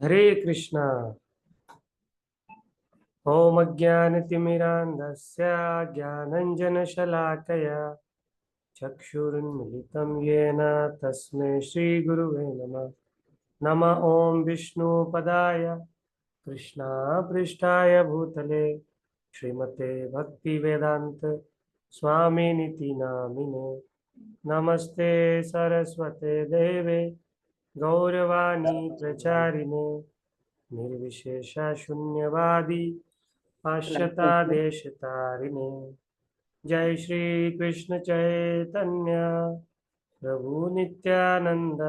हरे कृष्णा। ओम अज्ञानतिमिरान्धस्य ज्ञानञ्जनशलाकया चक्षुरुन्मिलितं येन तस्मै श्रीगुरुवे नमः। नमः ओम विष्णुपदाय कृष्णापृष्ठाय भूतले श्रीमते भक्तिवेदांत स्वामिनिति नामिने। नमस्ते सरस्वते देवे गौरवाणी प्रचारिणे निर्विशेषा शून्यवादी पाश्चाता देशतारिणे। जय श्री कृष्ण चैतन्य प्रभु नित्यानंद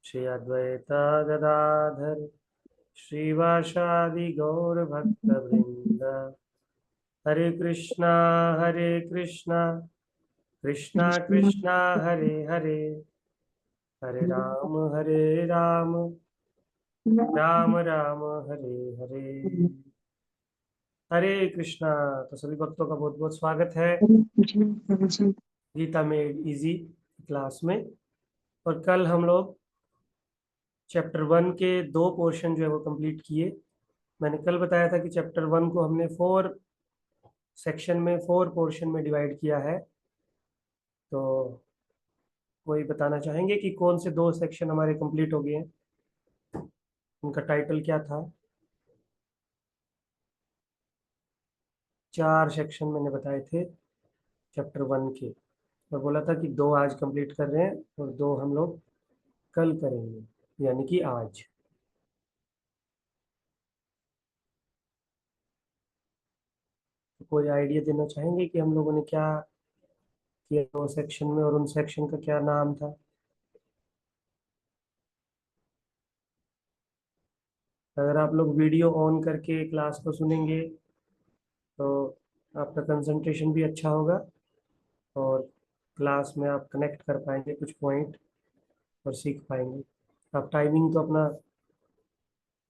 श्री अद्वैता गदाधर श्रीवासादि गौर भक्त वृंद। हरे कृष्णा कृष्णा कृष्णा हरे हरे, हरे राम राम राम हरे हरे। हरे कृष्णा। तो सभी भक्तों का बहुत बहुत स्वागत है गीता में इजी क्लास में। और कल हम लोग चैप्टर 1 के 2 पोर्शन जो है वो कंप्लीट किए। मैंने कल बताया था कि चैप्टर 1 को हमने 4 सेक्शन में 4 पोर्शन में डिवाइड किया है। तो कोई बताना चाहेंगे कि कौन से 2 सेक्शन हमारे कंप्लीट हो गए हैं? उनका टाइटल क्या था? 4 सेक्शन मैंने बताए थे चैप्टर 1 के, और बोला था कि 2 आज कंप्लीट कर रहे हैं और 2 हम लोग कल करेंगे, यानी कि आज। तो कोई आइडिया देना चाहेंगे कि हम लोगों ने क्या किया 2 सेक्शन में, और उन सेक्शन का क्या नाम था? अगर आप लोग वीडियो ऑन करके क्लास को सुनेंगे तो आपका कंसंट्रेशन भी अच्छा होगा और क्लास में आप कनेक्ट कर पाएंगे कुछ पॉइंट और सीख पाएंगे। आप टाइमिंग तो अपना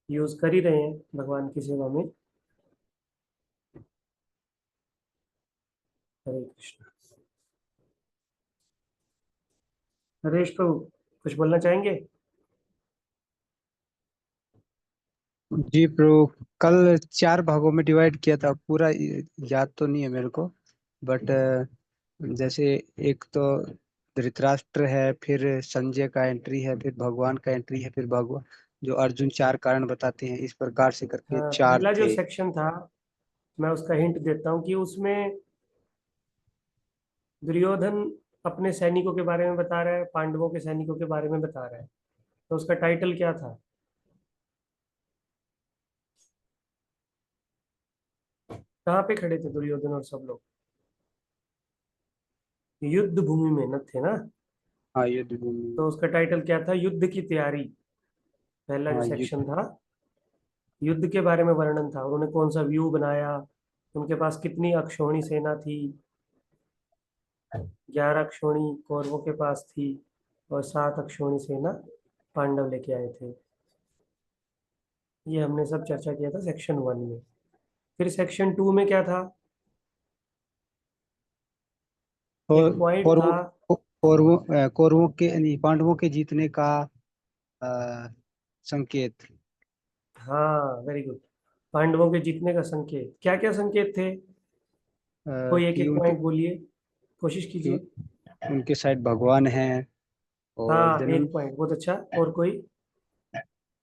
यूज़ कर ही रहे हैं भगवान की सेवा में। हरे कृष्ण। नरेश प्रभु कुछ बोलना चाहेंगे? जी प्रो, कल 4 भागों में डिवाइड किया था। पूरा याद तो नहीं है मेरे को, बट जैसे एक तो धृतराष्ट्र है, फिर संजय का एंट्री है, फिर भगवान का एंट्री है, फिर भगवान जो अर्जुन 4 कारण बताते हैं, इस प्रकार से करके हाँ, 4 पहला जो थे। सेक्शन था मैं उसका हिंट देता हूँ कि उसमें दुर्योधन अपने सैनिकों के बारे में बता रहा है, पांडवों के सैनिकों के बारे में बता रहा है। तो उसका टाइटल क्या था? कहाँ पे खड़े थे दुर्योधन और सब लोग? युद्ध भूमि में न थे ना? हाँ, युद्ध भूमि। तो उसका टाइटल क्या था? युद्ध की तैयारी। पहला जो हाँ, सेक्शन युद्ध। था युद्ध के बारे में वर्णन था। उन्होंने कौन सा व्यू बनाया, उनके पास कितनी अक्षौणी सेना थी। 11 अक्षौणी कौरवों के पास थी और 7 अक्षौणी सेना पांडव लेके आए थे। ये हमने सब चर्चा किया था सेक्शन 1 में। फिर सेक्शन 2 में क्या था? और एक पॉइंट था। कौरवों कौरवों के नहीं, पांडवों के जीतने का अ, संकेत। हाँ, वेरी गुड। पांडवों के जीतने का संकेत, क्या क्या संकेत थे? कोई एक कि एक उनके पॉइंट बोलिए, कोशिश कि कीजिए। उनके साइड भगवान है, और हाँ, जन्म। एक पॉइंट, बहुत अच्छा। और कोई?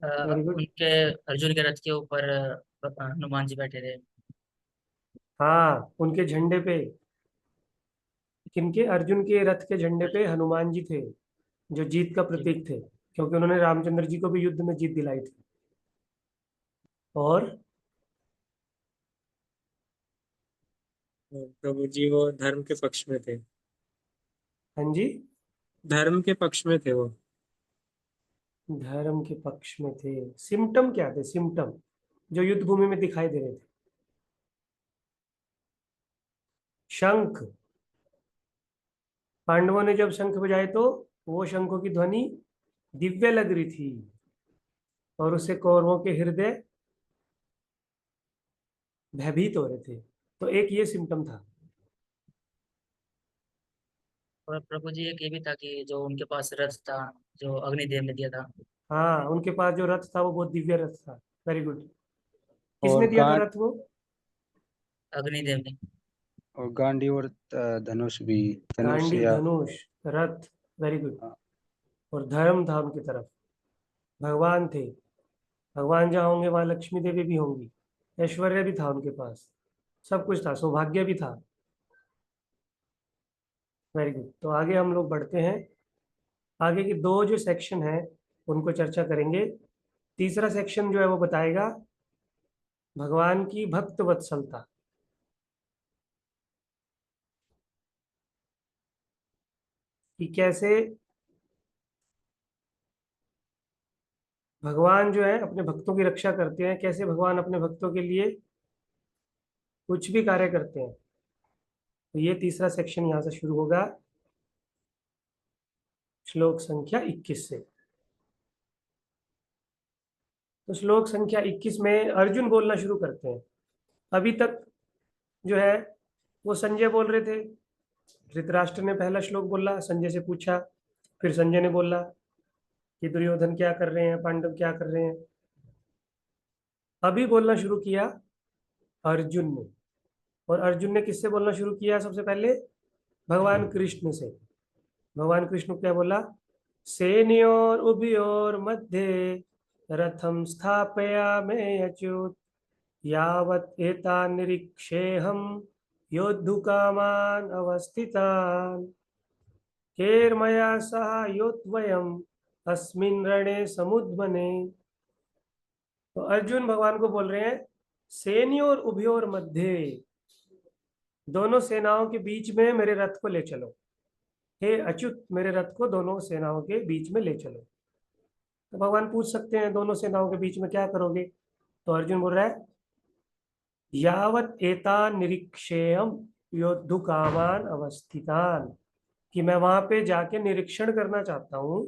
Very good. उनके अर्जुन के रथ के ऊपर हनुमान जी बैठे थे। हाँ, उनके झंडे पे, किनके? अर्जुन के रथ के झंडे पे हनुमान जी थे, जो जीत का जी। प्रतीक थे, क्योंकि उन्होंने रामचंद्र जी को भी युद्ध में जीत दिलाई थी। और प्रभु जी वो धर्म के पक्ष में थे। हाँ जी, धर्म के पक्ष में थे वो। धर्म के पक्ष में थे। सिम्टम क्या थे? सिम्टम जो युद्ध भूमि में दिखाई दे रहे थे? शंख। पांडवों ने जब शंख बजाए तो वो शंखों की ध्वनि दिव्य लग रही थी, और उससे कौरवों के हृदय भयभीत हो रहे थे। तो एक ये सिम्टम था। और प्रभु जी एक ये भी था कि जो उनके पास रथ था, जो अग्निदेव ने दिया था। हाँ, उनके पास जो रथ था वो बहुत दिव्य रथ था। Very good. किसने और दिया था रथ वो? अग्निदेव ने। और गांडीव और धनुष भी, धनुष गांडी, या धनुष, रथ। Very good. हाँ, और धर्म था उनकी तरफ, भगवान थे। भगवान जहाँ होंगे वहाँ लक्ष्मी देवी भी होंगी, ऐश्वर्य भी था उनके पास, सब कुछ था, सौभाग्य भी था। Very good. तो आगे हम लोग बढ़ते हैं। आगे की दो जो सेक्शन है उनको चर्चा करेंगे। तीसरा सेक्शन जो है वो बताएगा भगवान की भक्त वत्सलता, कि कैसे भगवान जो है अपने भक्तों की रक्षा करते हैं, कैसे भगवान अपने भक्तों के लिए कुछ भी कार्य करते हैं। तो ये तीसरा सेक्शन यहाँ से शुरू होगा, श्लोक संख्या 21 से। तो श्लोक संख्या 21 में अर्जुन बोलना शुरू करते हैं। अभी तक जो है वो संजय बोल रहे थे। धृतराष्ट्र ने पहला श्लोक बोला, संजय से पूछा, फिर संजय ने बोला कि दुर्योधन क्या कर रहे हैं, पांडव क्या कर रहे हैं। अभी बोलना शुरू किया अर्जुन ने। और अर्जुन ने किससे बोलना शुरू किया? सबसे पहले भगवान कृष्ण से। भगवान कृष्ण को क्या बोला? सेनयोर उभयोर मध्ये रथम स्थापयामि अच्युत यावत् एता निरीक्षेऽहं योद्धुकामान् अवस्थितान् केर्मया सह योद्वयम् अस्मिन् रणे समुद्वने। तो अर्जुन भगवान को बोल रहे हैं, सेनयोर उभयोर मध्य, दोनों सेनाओं के बीच में मेरे रथ को ले चलो। हे अच्युत, मेरे रथ को दोनों सेनाओं के बीच में ले चलो। तो भगवान पूछ सकते हैं दोनों सेनाओं के बीच में क्या करोगे? तो अर्जुन बोल रहा है, यावत एतान निरीक्षेयम योद्धु कामान अवस्थितान, कि मैं वहां पे जाके निरीक्षण करना चाहता हूं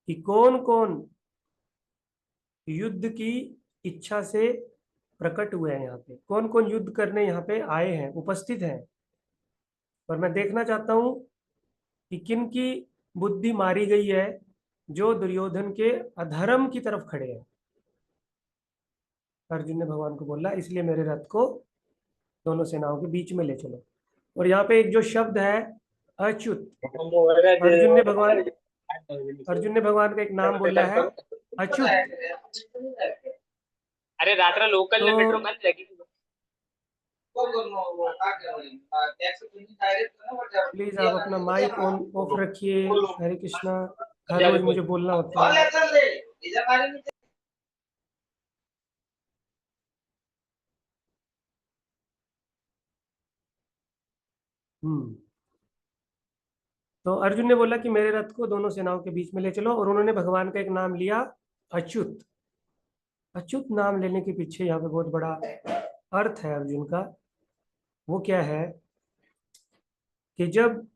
कि कौन कौन युद्ध की इच्छा से प्रकट हुए हैं, यहाँ पे कौन कौन युद्ध करने यहाँ पे आए हैं, उपस्थित हैं। और मैं देखना चाहता हूं कि किन की बुद्धि मारी गई है जो दुर्योधन के अधर्म की तरफ खड़े हैं। अर्जुन ने भगवान को बोला, इसलिए मेरे रथ को दोनों सेनाओं के बीच में ले चलो। और यहाँ पे एक जो शब्द है अच्युत, अर्जुन ने भगवान का एक नाम बोला है अच्युत। अरे रात्रा लोकल तो मेट्रो बंद लगी। प्लीज आप अपना माइक ऑन ऑफ रखिए। हरे कृष्णा। हर रोज मुझे बोलना होता है। तो अर्जुन ने बोला कि मेरे रथ को दोनों सेनाओं के बीच में ले चलो, और उन्होंने भगवान का एक नाम लिया, अच्युत। अच्युत नाम लेने के पीछे यहाँ पे बहुत बड़ा अर्थ है अर्जुन का। वो क्या है कि जब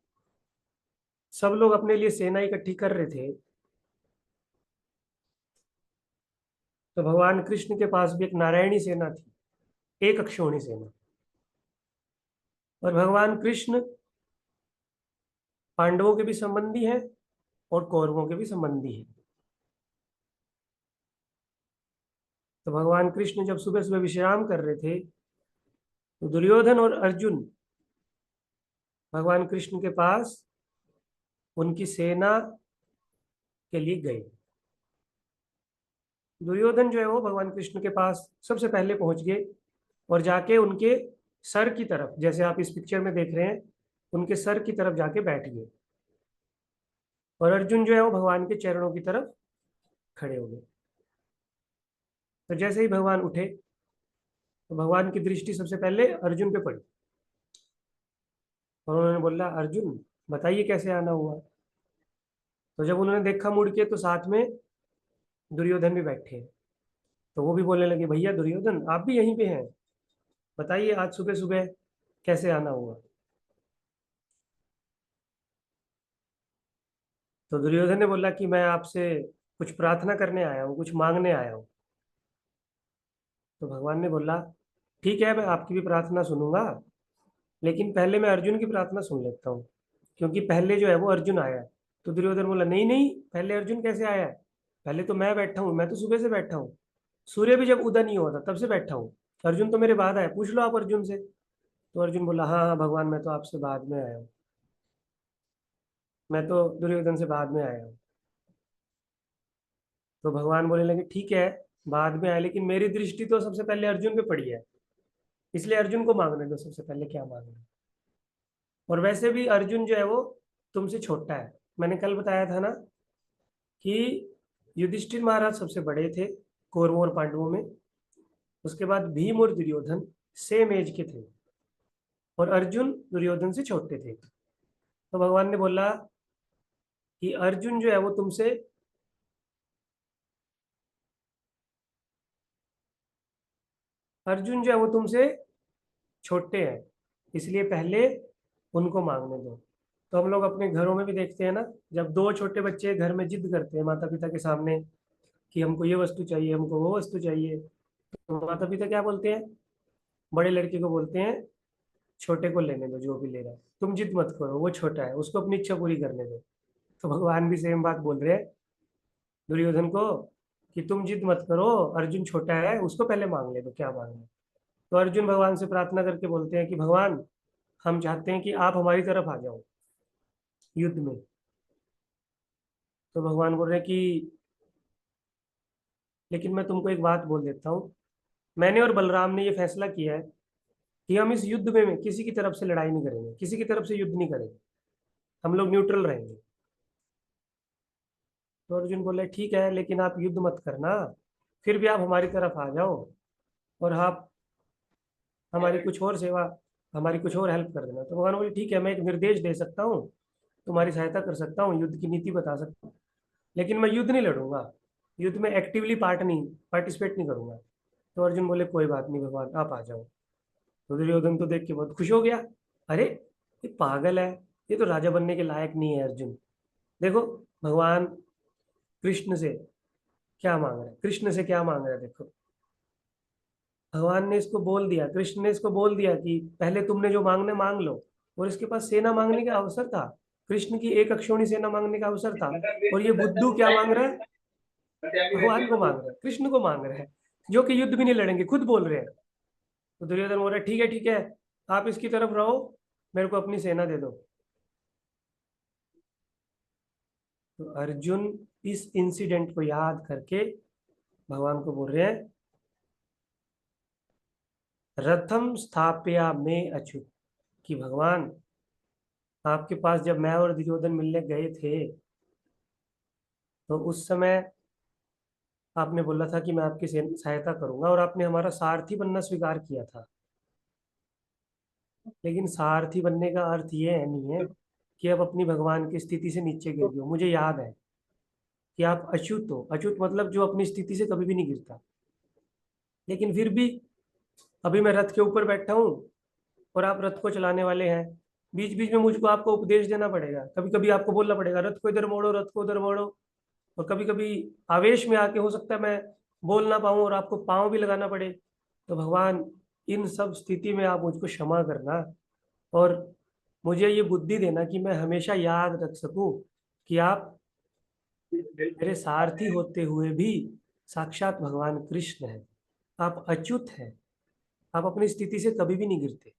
सब लोग अपने लिए सेना इकट्ठी कर रहे थे, तो भगवान कृष्ण के पास भी एक नारायणी सेना थी, एक अक्षौणी सेना। और भगवान कृष्ण पांडवों के भी संबंधी हैं और कौरवों के भी संबंधी हैं। तो भगवान कृष्ण जब सुबह सुबह विश्राम कर रहे थे, तो दुर्योधन और अर्जुन भगवान कृष्ण के पास उनकी सेना के लिए गए। दुर्योधन जो है वो भगवान कृष्ण के पास सबसे पहले पहुंच गए और जाके उनके सर की तरफ, जैसे आप इस पिक्चर में देख रहे हैं, उनके सर की तरफ जाके बैठ गए। और अर्जुन जो है वो भगवान के चरणों की तरफ खड़े हो गए। तो जैसे ही भगवान उठे, तो भगवान की दृष्टि सबसे पहले अर्जुन पे पड़ी, और उन्होंने बोला, अर्जुन बताइए कैसे आना हुआ। तो जब उन्होंने देखा मुड़ के, तो साथ में दुर्योधन भी बैठे हैं। तो वो भी बोलने लगे, भैया दुर्योधन आप भी यहीं पे हैं, बताइए आज सुबह सुबह कैसे आना हुआ। तो दुर्योधन ने बोला कि मैं आपसे कुछ प्रार्थना करने आया हूँ, कुछ मांगने आया हूँ। तो भगवान ने बोला, ठीक है मैं आपकी भी प्रार्थना सुनूंगा, लेकिन पहले मैं अर्जुन की प्रार्थना सुन लेता हूँ, क्योंकि पहले जो है वो अर्जुन आया है। तो दुर्योधन बोला, नहीं नहीं, पहले अर्जुन कैसे आया है? पहले तो मैं बैठा हूँ, मैं तो सुबह से बैठा हूँ, सूर्य भी जब उदय नहीं हुआ था तब से बैठा हूँ। अर्जुन तो मेरे बाद आया, पूछ लो आप अर्जुन से। तो अर्जुन बोला हाँ हाँ भगवान, मैं तो आपसे बाद में आया हूँ, मैं तो दुर्योधन से बाद में आया हूँ। तो भगवान बोलने लगे ठीक है, बाद में आए, लेकिन मेरी दृष्टि तो सबसे पहले अर्जुन पे पड़ी है, इसलिए अर्जुन को मांगने दो सबसे पहले क्या मांगना है। और वैसे भी अर्जुन जो है वो तुमसे छोटा है। मैंने कल बताया था ना कि युधिष्ठिर महाराज सबसे बड़े थे कौरवों और पांडवों में, उसके बाद भीम और दुर्योधन सेम एज के थे, और अर्जुन दुर्योधन से छोटे थे। तो भगवान ने बोला कि अर्जुन जो है वो तुमसे अर्जुन जो है वो तुमसे छोटे हैं, इसलिए पहले उनको मांगने दो। तो हम लोग अपने घरों में भी देखते हैं ना, जब दो छोटे बच्चे घर में जिद करते हैं माता पिता के सामने कि हमको ये वस्तु चाहिए, हमको वो वस्तु चाहिए, तो माता पिता क्या बोलते हैं, बड़े लड़के को बोलते हैं छोटे को लेने दो जो भी ले रहा है, तुम जिद मत करो, वो छोटा है, उसको अपनी इच्छा पूरी करने दो। तो भगवान भी सेम बात बोल रहे हैं दुर्योधन को कि तुम जिद मत करो, अर्जुन छोटा है, उसको पहले मांग ले दो क्या मांगना है। तो अर्जुन भगवान से प्रार्थना करके बोलते हैं कि भगवान, हम चाहते हैं कि आप हमारी तरफ आ जाओ युद्ध में। तो भगवान बोल रहे हैं कि लेकिन मैं तुमको एक बात बोल देता हूँ, मैंने और बलराम ने ये फैसला किया है कि हम इस युद्ध में किसी की तरफ से लड़ाई नहीं करेंगे, किसी की तरफ से युद्ध नहीं करेंगे, हम लोग न्यूट्रल रहेंगे। तो अर्जुन बोले ठीक है, लेकिन आप युद्ध मत करना, फिर भी आप हमारी तरफ आ जाओ और आप हमारी कुछ और सेवा, हमारी कुछ और हेल्प कर देना। तो भगवान बोले ठीक है, मैं एक निर्देश दे सकता हूँ, तुम्हारी सहायता कर सकता हूँ, युद्ध की नीति बता सकता हूँ, लेकिन मैं युद्ध नहीं लड़ूंगा, युद्ध में एक्टिवली पार्टिसिपेट नहीं करूंगा। तो अर्जुन बोले कोई बात नहीं भगवान, आप आ जाओ। तो दुर्योधन तो देख के बहुत खुश हो गया, अरे ये पागल है, ये तो राजा बनने के लायक नहीं है अर्जुन। देखो भगवान कृष्ण से क्या मांग रहा है, कृष्ण से क्या मांग रहा है, देखो भगवान ने इसको बोल दिया, कृष्ण ने इसको बोल दिया कि पहले तुमने जो मांगने मांग लो, और इसके पास सेना मांगने का अवसर था, कृष्ण की एक अक्षौणी सेना मांगने का अवसर था, और ये बुद्धू क्या मांग रहा है, भगवान को मांग रहा है, कृष्ण को मांग रहा है, जो कि युद्ध भी नहीं लड़ेंगे, खुद बोल रहे हैं। तो दुर्योधन बोल रहा है ठीक है ठीक है, आप इसकी तरफ रहो, मेरे को अपनी सेना दे दो। तो अर्जुन इस इंसिडेंट को याद करके भगवान को बोल रहे हैं रथम स्थापया में अच्युत, कि भगवान आपके पास जब मैं और दुर्योधन मिलने गए थे तो उस समय आपने बोला था कि मैं आपकी सहायता करूंगा, और आपने हमारा सारथी बनना स्वीकार किया था। लेकिन सारथी बनने का अर्थ ये है नहीं है कि आप अपनी भगवान की स्थिति से नीचे गिर गए हो। मुझे याद है कि आप अच्युत हो, अच्युत मतलब जो अपनी स्थिति से कभी भी नहीं गिरता। लेकिन फिर भी अभी मैं रथ के ऊपर बैठा हूँ और आप रथ को चलाने वाले हैं, बीच बीच में मुझको आपको उपदेश देना पड़ेगा, कभी कभी आपको बोलना पड़ेगा रथ को इधर मोड़ो, रथ को उधर मोड़ो, और कभी कभी आवेश में आके हो सकता है मैं बोल ना पाऊँ और आपको पाँव भी लगाना पड़े। तो भगवान इन सब स्थिति में आप मुझको क्षमा करना, और मुझे ये बुद्धि देना कि मैं हमेशा याद रख सकूं कि आप मेरे सारथी होते हुए भी साक्षात भगवान कृष्ण हैं, आप अच्युत हैं, आप अपनी स्थिति से कभी भी नहीं गिरते।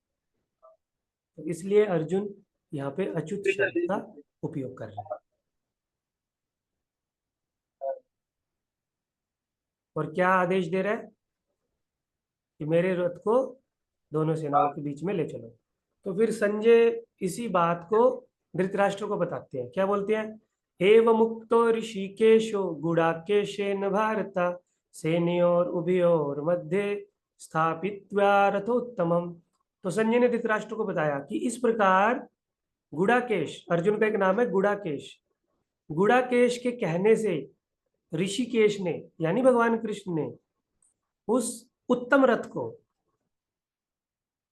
तो इसलिए अर्जुन यहाँ पे अच्युत शब्द का उपयोग कर रहे हैं। और क्या आदेश दे रहा है कि मेरे रथ को दोनों सेनाओं के बीच में ले चलो। तो फिर संजय इसी बात को धृतराष्ट्र को बताते हैं, क्या बोलते हैं, एव मुक्तो ऋषिकेशो गुडाकेशेन भारत सेनयोर उभयोर मध्य स्थापित्वा रथोत्तमम। तो संजय ने धृतराष्ट्र को बताया कि इस प्रकार गुडाकेश, अर्जुन का एक नाम है गुडाकेश, गुडाकेश के कहने से ऋषिकेश ने यानी भगवान कृष्ण ने उस उत्तम रथ को,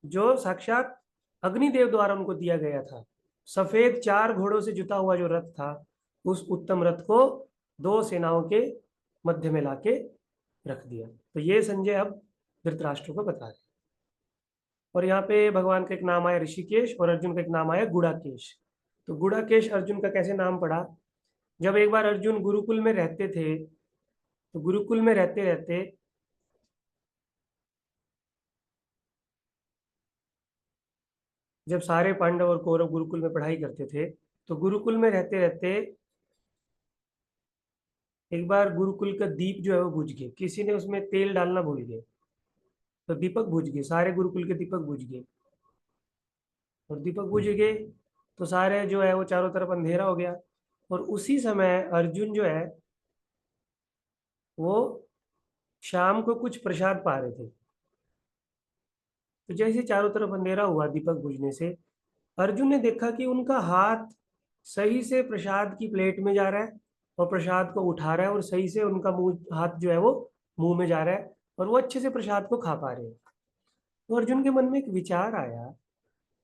जो साक्षात अग्निदेव द्वारा उनको दिया गया था, सफेद 4 घोड़ों से जुता हुआ जो रथ था, उस उत्तम रथ को 2 सेनाओं के मध्य में लाके रख दिया। तो ये संजय अब धृतराष्ट्र को बता रहे। और यहाँ पे भगवान का एक नाम आया ऋषिकेश और अर्जुन का एक नाम आया गुडाकेश। तो गुडाकेश अर्जुन का कैसे नाम पड़ा, जब एक बार अर्जुन गुरुकुल में रहते थे तो गुरुकुल में रहते रहते जब सारे पांडव और कौरव गुरुकुल में पढ़ाई करते थे, तो गुरुकुल में रहते रहते एक बार गुरुकुल का दीप जो है वो बुझ गया, किसी ने उसमें तेल डालना भूल गया, तो दीपक बुझ गए, सारे गुरुकुल के दीपक बुझ गए। और दीपक बुझ गए तो सारे जो है वो चारों तरफ अंधेरा हो गया। और उसी समय अर्जुन जो है वो शाम को कुछ प्रसाद पा रहे थे। तो जैसे चारों तरफ अंधेरा हुआ दीपक बुझने से, अर्जुन ने देखा कि उनका हाथ सही से प्रसाद की प्लेट में जा रहा है और प्रसाद को उठा रहा है, और सही से उनका मुंह हाथ जो है वो मुंह में जा रहा है, और वो अच्छे से प्रसाद को खा पा रहे हैं। तो अर्जुन के मन में एक विचार आया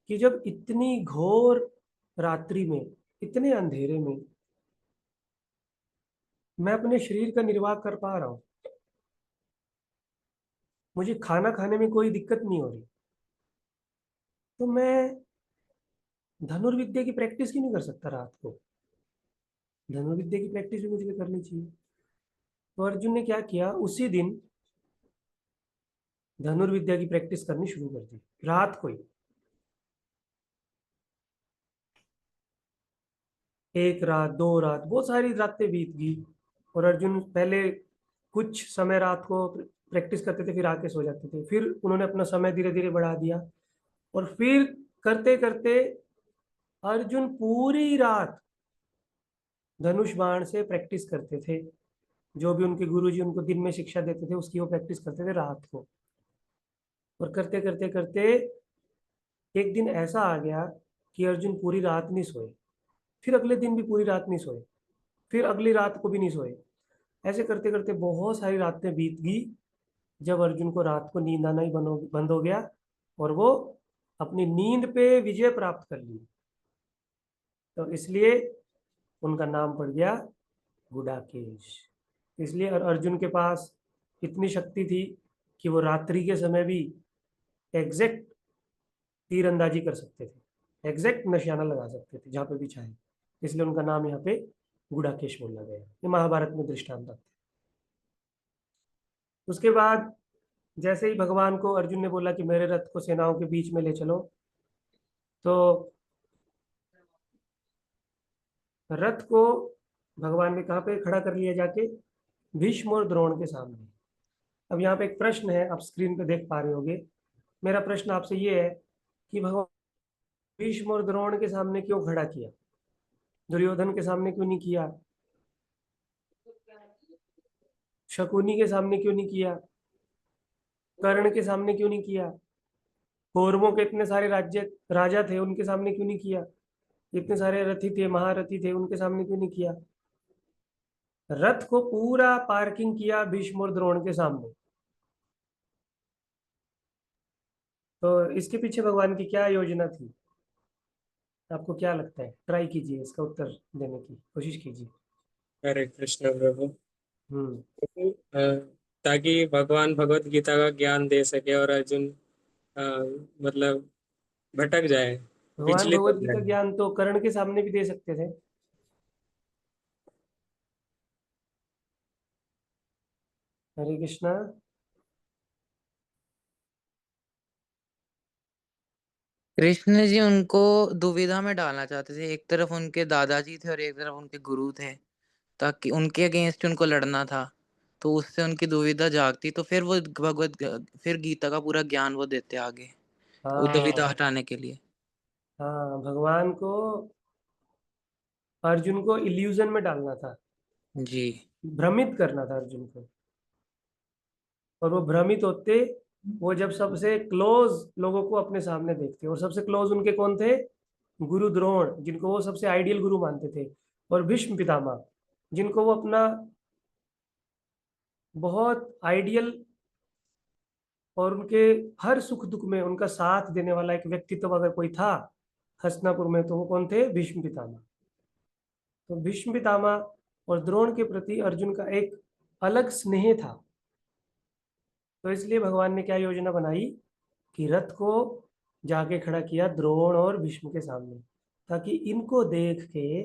कि जब इतनी घोर रात्रि में, इतने अंधेरे में मैं अपने शरीर का निर्वाह कर पा रहा हूँ, मुझे खाना खाने में कोई दिक्कत नहीं हो रही, तो मैं धनुर्विद्या की प्रैक्टिस क्यों नहीं कर सकता रात को? धनुर्विद्या की प्रैक्टिस भी मुझे करनी चाहिए। तो अर्जुन ने क्या किया, उसी दिन धनुर्विद्या की प्रैक्टिस करनी शुरू कर दी रात को ही। एक रात, दो रात, बहुत सारी रातें बीत गई, और अर्जुन पहले कुछ समय रात को प्रैक्टिस करते थे, फिर आके सो जाते थे, फिर उन्होंने अपना समय धीरे धीरे बढ़ा दिया, और फिर करते करते अर्जुन पूरी रात धनुष बाण से प्रैक्टिस करते थे। जो भी उनके गुरुजी उनको दिन में शिक्षा देते थे उसकी वो प्रैक्टिस करते थे रात को। और करते करते करते एक दिन ऐसा आ गया कि अर्जुन पूरी रात नहीं सोए, फिर अगले दिन भी पूरी रात नहीं सोए, फिर अगली रात को भी नहीं सोए। ऐसे करते करते बहुत सारी रातें बीत गई, जब अर्जुन को रात को नींद आना ही बंद हो गया, और वो अपनी नींद पे विजय प्राप्त कर ली। तो इसलिए उनका नाम पड़ गया गुडाकेश। इसलिए अर्जुन के पास इतनी शक्ति थी कि वो रात्रि के समय भी एग्जैक्ट तीरंदाजी कर सकते थे, एग्जैक्ट निशाना लगा सकते थे जहां पे भी चाहे। इसलिए उनका नाम यहाँ पे गुडाकेश बोला गया। ये महाभारत में दृष्टांत है। उसके बाद जैसे ही भगवान को अर्जुन ने बोला कि मेरे रथ को सेनाओं के बीच में ले चलो, तो रथ को भगवान ने कहाँ पे खड़ा कर लिया, जाके भीष्म और द्रोण के सामने। अब यहाँ पे एक प्रश्न है, आप स्क्रीन पे देख पा रहे होगे। मेरा प्रश्न आपसे ये है कि भगवान भीष्म और द्रोण के सामने क्यों खड़ा किया, दुर्योधन के सामने क्यों नहीं किया, शकुनी के सामने क्यों नहीं किया, कर्ण के सामने क्यों नहीं किया, कौरवों के इतने सारे राज्य राजा थे उनके सामने क्यों नहीं किया, इतने सारे रथी थे, महारथी थे, उनके सामने क्यों नहीं किया? रथ को पूरा पार्किंग किया भीष्म और द्रोण के सामने। तो इसके पीछे भगवान की क्या योजना थी? आपको क्या लगता है? ट्राई कीजिए, इसका उत्तर देने की कोशिश कीजिए। हरे कृष्ण प्रभु। हम्म अ, ताकि भगवान भगवत गीता का ज्ञान दे सके और अर्जुन अ, मतलब भटक जाए, भगवान विचलित भगवत हो गीता जाए। ज्ञान तो कर्ण के सामने भी दे सकते थे। हरे कृष्णा। कृष्ण जी उनको दुविधा में डालना चाहते थे, एक तरफ उनके दादाजी थे और एक तरफ उनके गुरु थे, ताकि उनके अगेंस्ट उनको लड़ना था। तो उससे उनकी दुविधा जागती, तो फिर वो फिर गीता का पूरा ज्ञान वो देते आगे, वो दुविधा हाँ हटाने के लिए। हाँ, भगवान को अर्जुन को इल्यूजन में डालना था, जी। भ्रमित करना था अर्जुन को। और वो भ्रमित होते, वो जब सबसे क्लोज लोगों को अपने सामने देखते, और सबसे क्लोज उनके कौन थे? गुरु द्रोण, जिनको वो सबसे आइडियल गुरु मानते थे, और भीष्म पितामह, जिनको वो अपना बहुत आइडियल और उनके हर सुख दुख में उनका साथ देने वाला एक व्यक्तित्व अगर कोई था हस्तिनापुर में, तो वो कौन थे? भीष्म पितामह। तो भीष्म पितामह और द्रोण के प्रति अर्जुन का एक अलग स्नेह था। तो इसलिए भगवान ने क्या योजना बनाई कि रथ को जाके खड़ा किया द्रोण और भीष्म के सामने, ताकि इनको देख के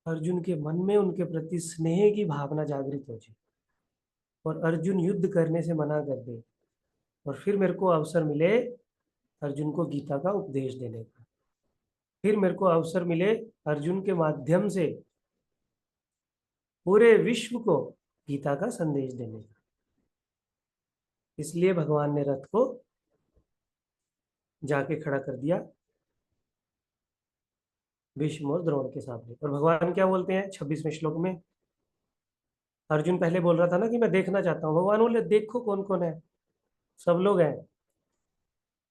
अर्जुन के मन में उनके प्रति स्नेह की भावना जागृत हो जाए और अर्जुन युद्ध करने से मना कर दे, और फिर मेरे को अवसर मिले अर्जुन को गीता का उपदेश देने का, फिर मेरे को अवसर मिले अर्जुन के माध्यम से पूरे विश्व को गीता का संदेश देने का। इसलिए भगवान ने रथ को जाके खड़ा कर दिया भीष्म और द्रोण के सामने। और भगवान क्या बोलते हैं 26वें श्लोक में? अर्जुन पहले बोल रहा था ना कि मैं देखना चाहता हूँ, भगवान बोले देखो कौन कौन है, सब लोग हैं,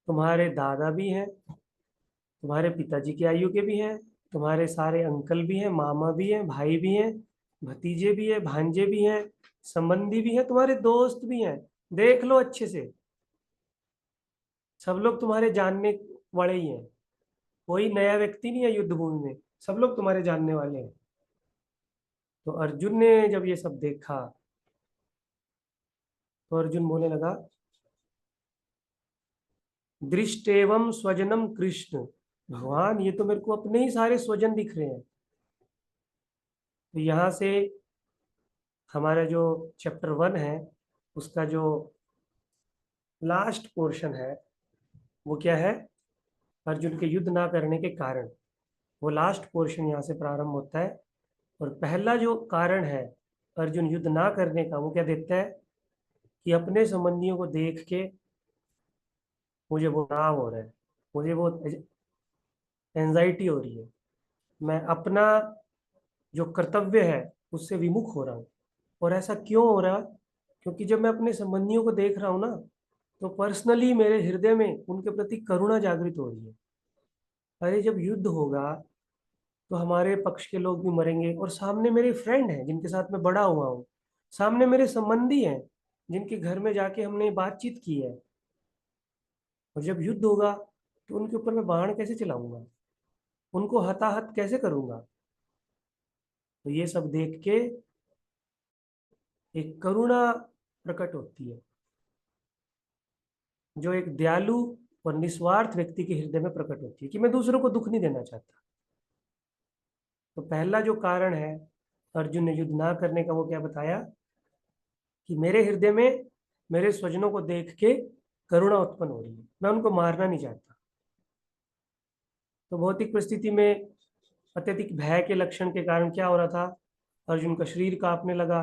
तुम्हारे दादा भी हैं, तुम्हारे पिताजी की आयु के भी हैं, तुम्हारे सारे अंकल भी हैं, मामा भी हैं, भाई भी हैं, भतीजे भी हैं, भांजे भी हैं, संबंधी भी हैं, तुम्हारे दोस्त भी हैं, देख लो अच्छे से, सब लोग तुम्हारे जानने वाले ही हैं, कोई नया व्यक्ति नहीं है युद्ध भूमि में, सब लोग तुम्हारे जानने वाले हैं। तो अर्जुन ने जब ये सब देखा तो अर्जुन बोलने लगा दृष्टेवम स्वजनम कृष्ण, भगवान ये तो मेरे को अपने ही सारे स्वजन दिख रहे हैं। तो यहाँ से हमारा जो चैप्टर 1 है उसका जो लास्ट पोर्शन है वो क्या है? अर्जुन के युद्ध ना करने के कारण। वो लास्ट पोर्शन यहाँ से प्रारंभ होता है और पहला जो कारण है अर्जुन युद्ध ना करने का वो क्या देखता है कि अपने संबंधियों को देख के मुझे वो तनाव हो रहा है, मुझे वो एंजाइटी हो रही है, मैं अपना जो कर्तव्य है उससे विमुख हो रहा हूँ। और ऐसा क्यों हो रहा? क्योंकि जब मैं अपने संबंधियों को देख रहा हूँ ना तो पर्सनली मेरे हृदय में उनके प्रति करुणा जागृत हो रही है। अरे जब युद्ध होगा तो हमारे पक्ष के लोग भी मरेंगे और सामने मेरे फ्रेंड हैं जिनके साथ मैं बड़ा हुआ हूँ, सामने मेरे संबंधी हैं जिनके घर में जाके हमने बातचीत की है, और जब युद्ध होगा तो उनके ऊपर मैं बाण कैसे चलाऊंगा, उनको हताहत कैसे करूंगा? तो ये सब देख के एक करुणा प्रकट होती है जो एक दयालु और निस्वार्थ व्यक्ति के हृदय में प्रकट होती है कि मैं दूसरों को दुख नहीं देना चाहता। तो पहला जो कारण है अर्जुन ने युद्ध ना करने का वो क्या बताया कि मेरे हृदय में मेरे स्वजनों को देख के करुणा उत्पन्न हो रही है, मैं उनको मारना नहीं चाहता। तो भौतिक परिस्थिति में अत्यधिक भय के लक्षण के कारण क्या हो रहा था? अर्जुन का शरीर कांपने लगा,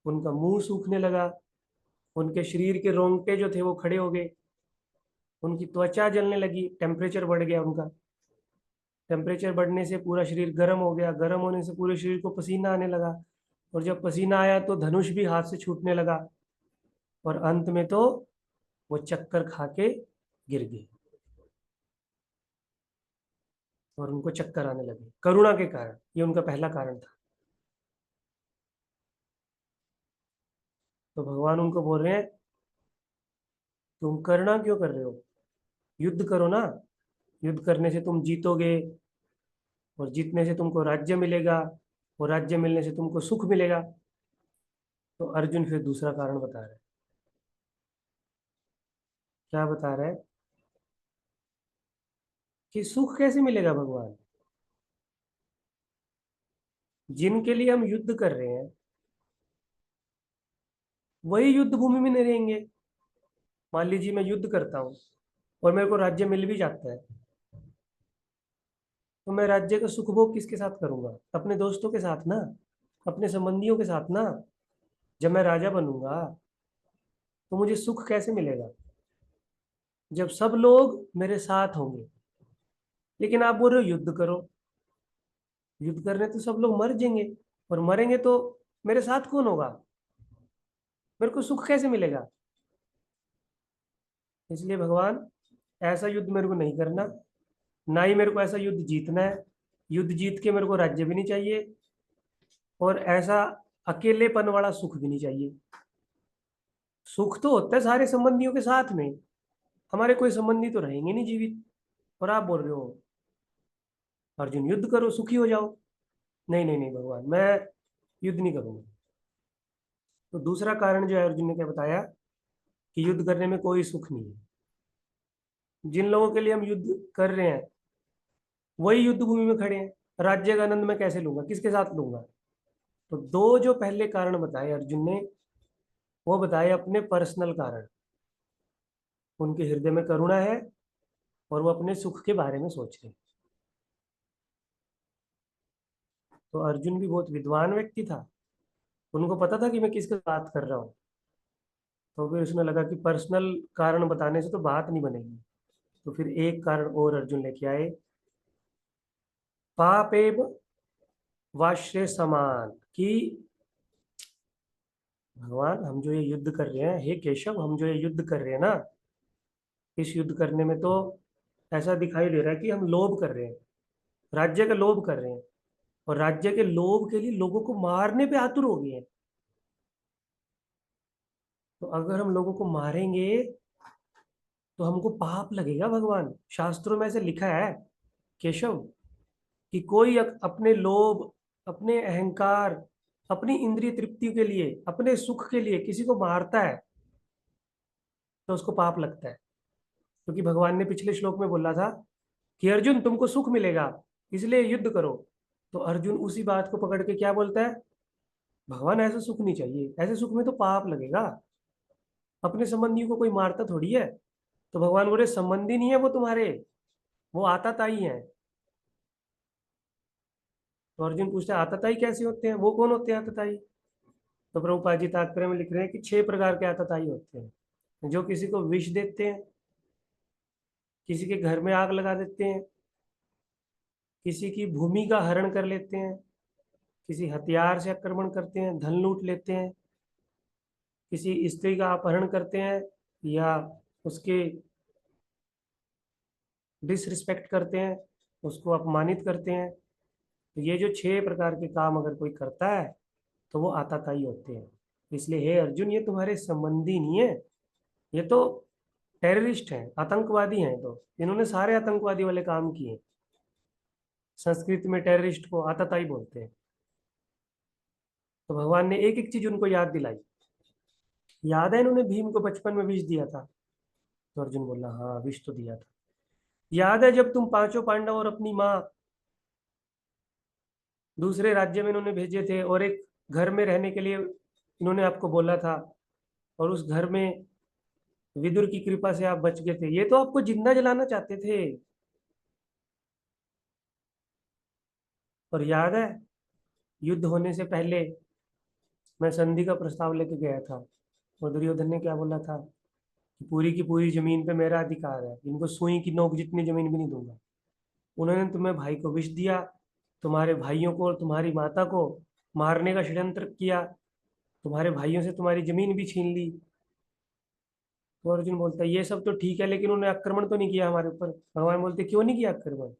उनका मुंह सूखने लगा, उनके शरीर के रोंगटे जो थे वो खड़े हो गए, उनकी त्वचा जलने लगी, टेम्परेचर बढ़ गया उनका, टेम्परेचर बढ़ने से पूरा शरीर गर्म हो गया, गर्म होने से पूरे शरीर को पसीना आने लगा, और जब पसीना आया तो धनुष भी हाथ से छूटने लगा, और अंत में तो वो चक्कर खा के गिर गए और उनको चक्कर आने लगे करुणा के कारण। ये उनका पहला कारण था। तो भगवान उनको बोल रहे हैं तुम करुणा क्यों कर रहे हो, युद्ध करो ना, युद्ध करने से तुम जीतोगे और जीतने से तुमको राज्य मिलेगा और राज्य मिलने से तुमको सुख मिलेगा। तो अर्जुन फिर दूसरा कारण बता रहा है। क्या बता रहा है? कि सुख कैसे मिलेगा भगवान? जिनके लिए हम युद्ध कर रहे हैं वही युद्ध भूमि में नहीं रहेंगे। मान लीजिए मैं युद्ध करता हूँ और मेरे को राज्य मिल भी जाता है, तो मैं राज्य का सुख भोग किसके साथ करूंगा? अपने दोस्तों के साथ ना, अपने संबंधियों के साथ ना। जब मैं राजा बनूंगा तो मुझे सुख कैसे मिलेगा? जब सब लोग मेरे साथ होंगे। लेकिन आप बोल रहे हो युद्ध करो, युद्ध करने तो सब लोग मर जाएंगे, और मरेंगे तो मेरे साथ कौन होगा? मेरे को सुख कैसे मिलेगा? इसलिए भगवान ऐसा युद्ध मेरे को नहीं करना, ना ही मेरे को ऐसा युद्ध जीतना है। युद्ध जीत के मेरे को राज्य भी नहीं चाहिए और ऐसा अकेलेपन वाला सुख भी नहीं चाहिए। सुख तो होता है सारे संबंधियों के साथ में, हमारे कोई संबंधी तो रहेंगे नहीं जीवित, और आप बोल रहे हो अर्जुन युद्ध करो सुखी हो जाओ। नहीं नहीं नहीं भगवान, मैं युद्ध नहीं करूंगा। तो दूसरा कारण जो है अर्जुन ने क्या बताया कि युद्ध करने में कोई सुख नहीं है। जिन लोगों के लिए हम युद्ध कर रहे हैं वही युद्ध भूमि में खड़े हैं, राज्य का आनंद मैं कैसे लूंगा, किसके साथ लूंगा? तो दो जो पहले कारण बताए अर्जुन ने, वो बताए अपने पर्सनल कारण। उनके हृदय में करुणा है और वो अपने सुख के बारे में सोच रहे हैं। तो अर्जुन भी बहुत विद्वान व्यक्ति था, उनको पता था कि मैं किसके बात कर रहा हूँ। तो फिर उसमें लगा कि पर्सनल कारण बताने से तो बात नहीं बनेगी, तो फिर एक कारण और अर्जुन लेके आए, पापेव वाश्य समान, कि भगवान हम जो ये युद्ध कर रहे हैं, हे केशव हम जो ये युद्ध कर रहे हैं ना, इस युद्ध करने में तो ऐसा दिखाई दे रहा है कि हम लोभ कर रहे हैं, राज्य का लोभ कर रहे हैं, और राज्य के लोभ के लिए लोगों को मारने पे आतुर हो गए हैं। तो अगर हम लोगों को मारेंगे तो हमको पाप लगेगा भगवान। शास्त्रों में ऐसे लिखा है केशव कि कोई अपने लोभ, अपने अहंकार, अपनी इंद्रिय तृप्ति के लिए, अपने सुख के लिए किसी को मारता है तो उसको पाप लगता है। क्योंकि भगवान ने पिछले श्लोक में बोला था कि अर्जुन तुमको सुख मिलेगा इसलिए युद्ध करो। तो अर्जुन उसी बात को पकड़ के क्या बोलता है, भगवान ऐसा सुख नहीं चाहिए, ऐसे सुख में तो पाप लगेगा, अपने संबंधियों को कोई मारता थोड़ी है। तो भगवान बोले संबंधी नहीं है वो तुम्हारे, वो आताताई है। तो अर्जुन पूछता है आताताई कैसे होते हैं, वो कौन होते हैं आताताई? तो प्रभुपाद जी तात्पर्य में लिख रहे हैं कि 6 प्रकार के आताताई होते हैं, जो किसी को विष देते हैं, किसी के घर में आग लगा देते हैं, किसी की भूमि का हरण कर लेते हैं, किसी हथियार से आक्रमण करते हैं, धन लूट लेते हैं, किसी स्त्री का अपहरण करते हैं या उसके डिसरिस्पेक्ट करते हैं, उसको अपमानित करते हैं। तो ये जो 6 प्रकार के काम अगर कोई करता है तो वो आताताई होते हैं। इसलिए हे अर्जुन ये तुम्हारे संबंधी नहीं है, ये तो टेररिस्ट हैं, आतंकवादी हैं। तो इन्होंने सारे आतंकवादी वाले काम किए। संस्कृत में टेररिस्ट को आताताई बोलते हैं। तो भगवान ने एक एक चीज उनको याद दिलाई। याद है इन्होंने भीम को बचपन में विष दिया था? तो अर्जुन बोला हाँ विष तो दिया था। याद है जब तुम पांचों पांडव और अपनी माँ दूसरे राज्य में इन्होंने भेजे थे और एक घर में रहने के लिए इन्होंने आपको बोला था, और उस घर में विदुर की कृपा से आप बच गए थे? ये तो आपको जिंदा जलाना चाहते थे। और याद है युद्ध होने से पहले मैं संधि का प्रस्ताव लेके गया था, और दुर्योधन ने क्या बोला था कि पूरी की पूरी जमीन पे मेरा अधिकार है, इनको सुई की नोक जितनी जमीन भी नहीं दूंगा। उन्होंने तुम्हें भाई को विष दिया, तुम्हारे भाइयों को और तुम्हारी माता को मारने का षड्यंत्र किया, तुम्हारे भाइयों से तुम्हारी जमीन भी छीन ली। तो अर्जुन बोलता है ये सब तो ठीक है, लेकिन उन्होंने आक्रमण तो नहीं किया हमारे ऊपर। भगवान बोलते क्यों नहीं किया आक्रमण?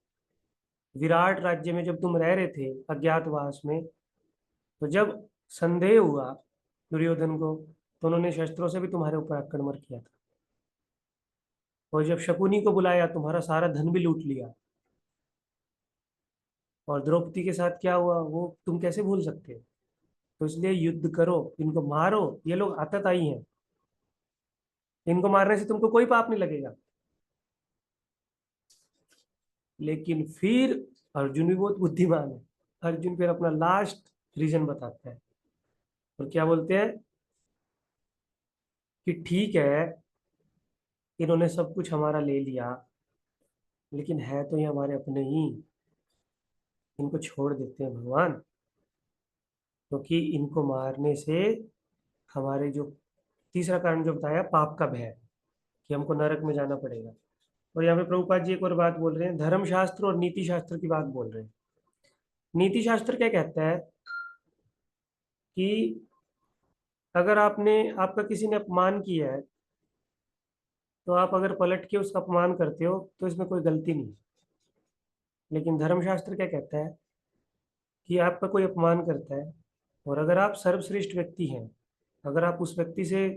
विराट राज्य में जब तुम रह रहे थे अज्ञातवास में, तो जब संदेह हुआ दुर्योधन को तो उन्होंने शस्त्रों से भी तुम्हारे ऊपर आक्रमण किया था। और जब शकुनी को बुलाया तुम्हारा सारा धन भी लूट लिया। और द्रौपदी के साथ क्या हुआ वो तुम कैसे भूल सकते हो? तो इसलिए युद्ध करो, इनको मारो, ये लोग आतताई हैं, इनको मारने से तुमको कोई पाप नहीं लगेगा। लेकिन फिर अर्जुन भी बहुत बुद्धिमान है। अर्जुन फिर अपना लास्ट रीजन बताता है, और क्या बोलते हैं कि ठीक है इन्होंने सब कुछ हमारा ले लिया, लेकिन है तो ये हमारे अपने ही, इनको छोड़ देते हैं भगवान, क्योंकि इनको मारने से हमारे जो तीसरा कारण जो बताया पाप का भय, कि हमको नरक में जाना पड़ेगा। और यहाँ पे प्रभुपाद जी एक और बात बोल रहे हैं, धर्म शास्त्र और नीति शास्त्र की बात बोल रहे हैं। नीति शास्त्र क्या कहता है कि अगर आपका किसी ने अपमान किया है तो आप अगर पलट के उसका अपमान करते हो तो इसमें कोई गलती नहीं। लेकिन धर्मशास्त्र क्या कहता है कि आपका कोई अपमान करता है और अगर आप सर्वश्रेष्ठ व्यक्ति हैं, अगर आप उस व्यक्ति से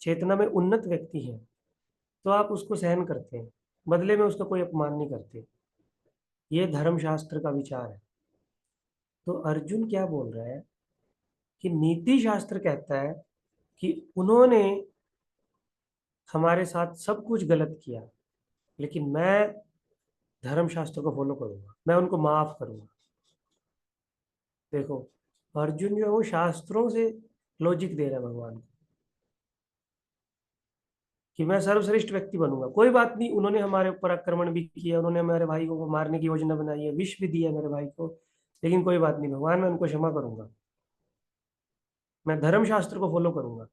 चेतना में उन्नत व्यक्ति हैं, तो आप उसको सहन करते हैं, बदले में उसका कोई अपमान नहीं करते। ये धर्मशास्त्र का विचार है। तो अर्जुन क्या बोल रहा है कि नीति शास्त्र कहता है कि उन्होंने हमारे साथ सब कुछ गलत किया, लेकिन मैं धर्मशास्त्र को फॉलो करूंगा, मैं उनको माफ करूंगा। देखो अर्जुन जो है वो शास्त्रों से लॉजिक दे रहा है भगवान को कि मैं सर्वश्रेष्ठ व्यक्ति बनूंगा। कोई बात नहीं, उन्होंने हमारे ऊपर आक्रमण भी किया, उन्होंने हमारे भाई को मारने की योजना बनाई है, विष भी दिया है मेरे भाई को, लेकिन कोई बात नहीं भगवान, मैं उनको क्षमा करूंगा, मैं धर्मशास्त्र को फॉलो करूंगा।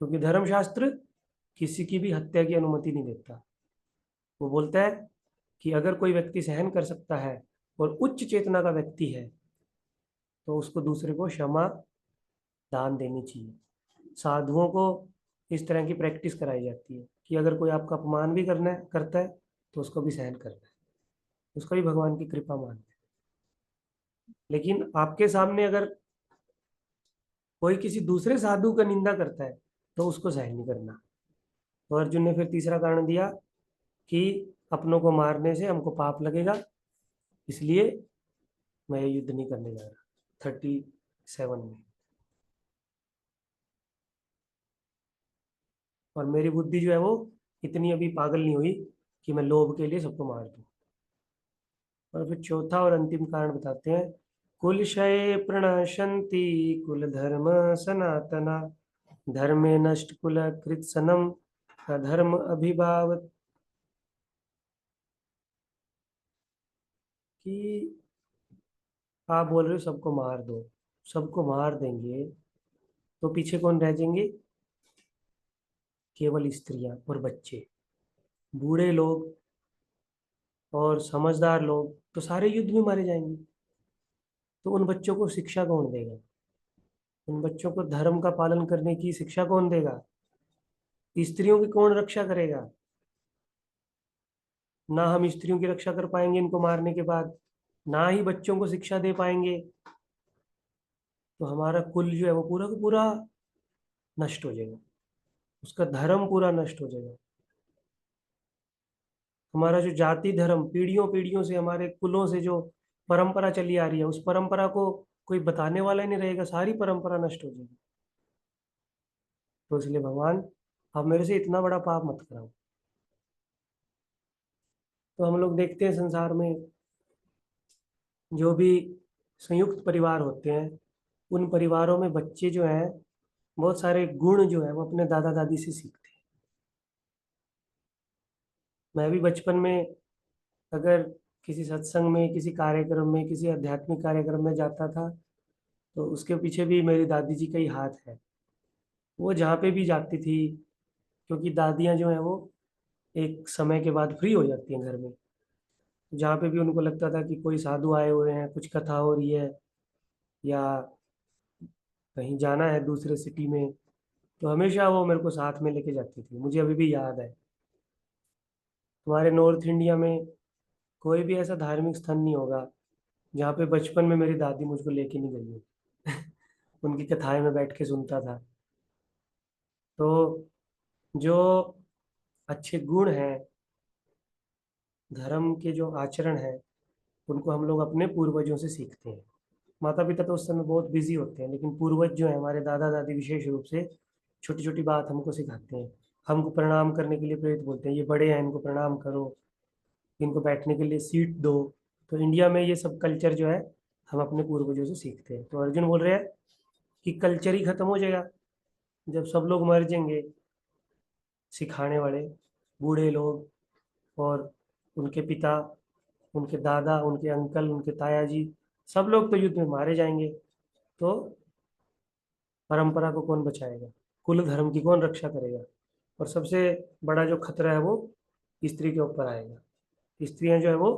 क्योंकि धर्मशास्त्र किसी की भी हत्या की अनुमति नहीं देता। वो बोलता है कि अगर कोई व्यक्ति सहन कर सकता है और उच्च चेतना का व्यक्ति है तो उसको दूसरे को क्षमा दान देनी चाहिए। साधुओं को इस तरह की प्रैक्टिस कराई जाती है कि अगर कोई आपका अपमान भी करता है तो उसको भी सहन करना है, उसको भी भगवान की कृपा मानना है। लेकिन आपके सामने अगर कोई किसी दूसरे साधु का निंदा करता है तो उसको सहन नहीं करना। तो अर्जुन ने फिर तीसरा कारण दिया कि अपनों को मारने से हमको पाप लगेगा, इसलिए मैं ये युद्ध नहीं करने जा रहा। 37 में, और मेरी बुद्धि जो है वो इतनी अभी पागल नहीं हुई कि मैं लोभ के लिए सबको मार दूं। और फिर चौथा और अंतिम कारण बताते हैं, कुल क्षय प्रणशंति कुल धर्म सनातना धर्मे नष्ट कुल कृत सनम अधर्म अभिभावत। कि आप बोल रहे हो सबको मार दो, सबको मार देंगे तो पीछे कौन रह जाएंगे? केवल स्त्रियां और बच्चे, बूढ़े लोग और समझदार लोग तो सारे युद्ध में मारे जाएंगे। तो उन बच्चों को शिक्षा कौन देगा? उन बच्चों को धर्म का पालन करने की शिक्षा कौन देगा? स्त्रियों की कौन रक्षा करेगा? ना हम स्त्रियों की रक्षा कर पाएंगे इनको मारने के बाद, ना ही बच्चों को शिक्षा दे पाएंगे। तो हमारा कुल जो है वो पूरा का पूरा नष्ट हो जाएगा, उसका धर्म पूरा नष्ट हो जाएगा। हमारा जो जाति धर्म पीढ़ियों पीढ़ियों से हमारे कुलों से जो परंपरा चली आ रही है, उस परंपरा को कोई बताने वाला ही नहीं रहेगा, सारी परंपरा नष्ट हो जाएगी। तो इसलिए भगवान आप मेरे से इतना बड़ा पाप मत कराओ। तो हम लोग देखते हैं संसार में जो भी संयुक्त परिवार होते हैं, उन परिवारों में बच्चे जो हैं बहुत सारे गुण जो है वो अपने दादा दादी से सीखते हैं। मैं भी बचपन में अगर किसी सत्संग में, किसी कार्यक्रम में, किसी आध्यात्मिक कार्यक्रम में जाता था तो उसके पीछे भी मेरी दादी जी का ही हाथ है। वो जहाँ पे भी जाती थी, क्योंकि दादियाँ जो हैं वो एक समय के बाद फ्री हो जाती हैं घर में, जहाँ पे भी उनको लगता था कि कोई साधु आए हुए हैं, कुछ कथा हो रही है या कहीं जाना है दूसरे सिटी में, तो हमेशा वो मेरे को साथ में लेके जाती थी। मुझे अभी भी याद है, हमारे नॉर्थ इंडिया में कोई भी ऐसा धार्मिक स्थल नहीं होगा जहाँ पे बचपन में मेरी दादी मुझको लेके नहीं गई हो। उनकी कथाएं में बैठ के सुनता था। तो जो अच्छे गुण हैं, धर्म के जो आचरण हैं, उनको हम लोग अपने पूर्वजों से सीखते हैं। माता पिता तो उस समय बहुत बिजी होते हैं, लेकिन पूर्वज जो है हमारे दादा दादी विशेष रूप से छोटी छोटी बात हमको सिखाते हैं। हमको प्रणाम करने के लिए प्रेरित बोलते हैं, ये बड़े हैं इनको प्रणाम करो, इनको बैठने के लिए सीट दो। तो इंडिया में ये सब कल्चर जो है हम अपने पूर्वजों से सीखते हैं। तो अर्जुन बोल रहे हैं कि कल्चर ही खत्म हो जाएगा जब सब लोग मर जाएंगे, सिखाने वाले बूढ़े लोग और उनके पिता, उनके दादा, उनके अंकल, उनके ताया जी, सब लोग तो युद्ध में मारे जाएंगे। तो परंपरा को कौन बचाएगा? कुल धर्म की कौन रक्षा करेगा? और सबसे बड़ा जो खतरा है वो स्त्री के ऊपर आएगा। स्त्रियां जो है वो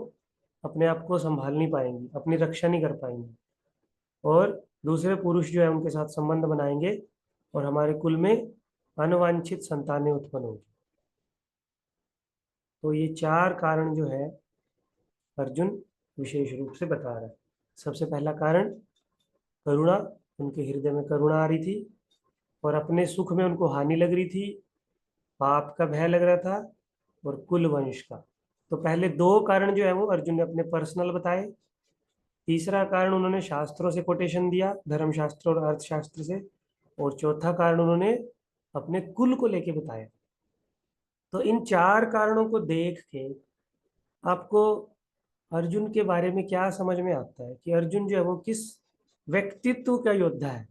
अपने आप को संभाल नहीं पाएंगी, अपनी रक्षा नहीं कर पाएंगी, और दूसरे पुरुष जो है उनके साथ संबंध बनाएंगे और हमारे कुल में अनवांछित संतानें उत्पन्न होगी। तो ये 4 कारण जो है अर्जुन विशेष रूप से बता रहा है। सबसे पहला कारण करुणा, उनके हृदय में करुणा आ रही थी और अपने सुख में उनको हानि लग रही थी, पाप का भय लग रहा था और कुल वंश का। तो पहले 2 कारण जो है वो अर्जुन ने अपने पर्सनल बताए। तीसरा कारण उन्होंने शास्त्रों से कोटेशन दिया, धर्मशास्त्र और अर्थशास्त्र से। और चौथा कारण उन्होंने अपने कुल को लेके बताया तो इन 4 कारणों को देख के आपको अर्जुन के बारे में क्या समझ में आता है कि अर्जुन जो है वो किस व्यक्तित्व का योद्धा है,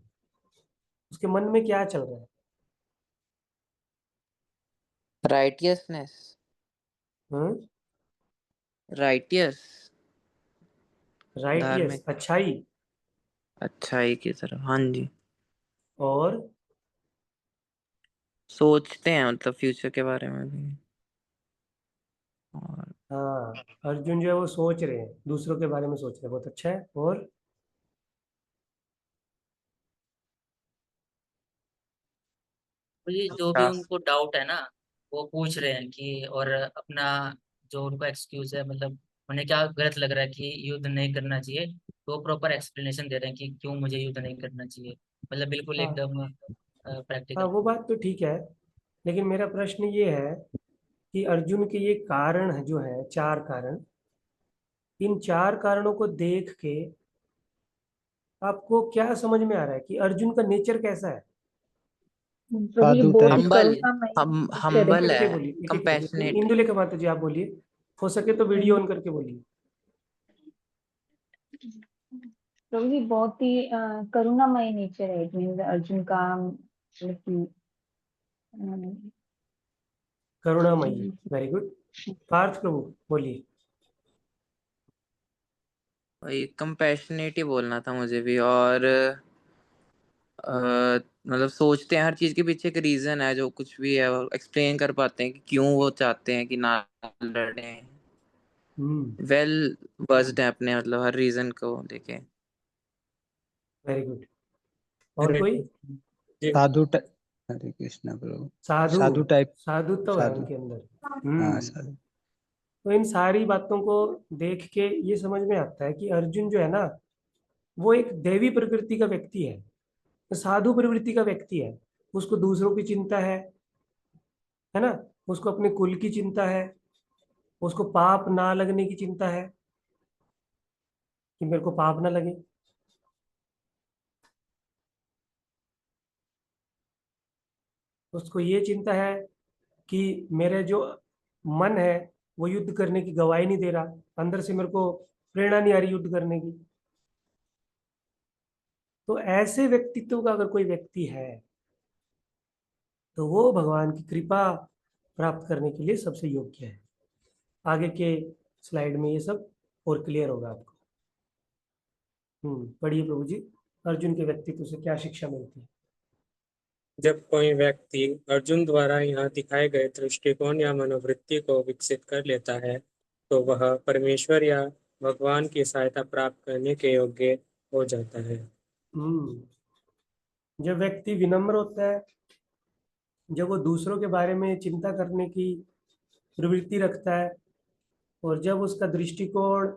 उसके मन में क्या चल रहा है? राइटियसनेस, राइटियस, राइटियस, धार्मिक, अच्छाई, अच्छाई की तरफ। हाँ जी, और सोचते हैं मतलब फ्यूचर के बारे में भी। और हाँ, अर्जुन जो है वो सोच रहे हैं, दूसरों के बारे में सोच रहे हैं, बहुत अच्छा है। और तो ये जो भी उनको डाउट है ना, वो पूछ रहे हैं कि, और अपना जो उनको एक्सक्यूज है, मतलब उन्हें क्या गलत लग रहा है कि युद्ध नहीं करना चाहिए, तो प्रॉपर एक्सप्लेनेशन दे रहे हैं कि क्यों मुझे युद्ध नहीं करना चाहिए, मतलब बिल्कुल हाँ एकदम हाँ, प्रैक्टिकल। वो बात तो ठीक है, लेकिन मेरा प्रश्न ये है कि अर्जुन के ये कारण जो है, 4 कारण, इन 4 कारणों को देख के आपको क्या समझ में आ रहा है कि अर्जुन का नेचर कैसा है? प्रभु जी साधु बहुत टाइप। हम्बल, करुणामयी हम नेचर एक है। हम्बल करके है, बोलिए, एक करके। कंपैशनेट। इंदुलेखा माता जी आप बोलिए, हो सके तो वीडियो ऑन करके बोलिए। प्रभु जी बहुत ही करुणामय नेचर है, इट मीन्स अर्जुन का, मतलब कि करुणामयी, वेरी गुड। पार्थ प्रभु बोलिए। वही कंपैशनेट ही बोलना था मुझे भी। और मतलब सोचते हैं, हर चीज के पीछे एक रीजन है, जो कुछ भी है वो एक्सप्लेन कर पाते हैं कि क्यों वो चाहते हैं कि ना लड़े। वेल बस्ड है अपने, मतलब हर रीजन को लेके। Very good. और कोई? जी साधु टाइप। हरे कृष्णा प्रभु। साधु, साधु टाइप। साधुत्व है साधु। उनके अंदर। हाँ साधु। तो इन सारी बातों को देख के ये समझ में आता है कि अर्जुन जो है ना, वो एक देवी प्रकृति का व्यक्ति है, साधु प्रवृत्ति का व्यक्ति है। उसको दूसरों की चिंता है ना, उसको अपने कुल की चिंता है, उसको पाप ना लगने की चिंता है कि मेरे को पाप ना लगे। उसको ये चिंता है कि मेरे जो मन है वो युद्ध करने की गवाही नहीं दे रहा, अंदर से मेरे को प्रेरणा नहीं आ रही युद्ध करने की। तो ऐसे व्यक्तित्व का अगर कोई व्यक्ति है तो वो भगवान की कृपा प्राप्त करने के लिए सबसे योग्य है। आगे के स्लाइड में ये सब और क्लियर होगा आपको। पढ़िए प्रभु जी, अर्जुन के व्यक्तित्व से क्या शिक्षा मिलती है? जब कोई व्यक्ति अर्जुन द्वारा यहाँ दिखाए गए दृष्टिकोण या मनोवृत्ति को विकसित कर लेता है तो वह परमेश्वर या भगवान की सहायता प्राप्त करने के योग्य हो जाता है। जब व्यक्ति विनम्र होता है, जब वो दूसरों के बारे में चिंता करने की प्रवृत्ति रखता है, और जब उसका दृष्टिकोण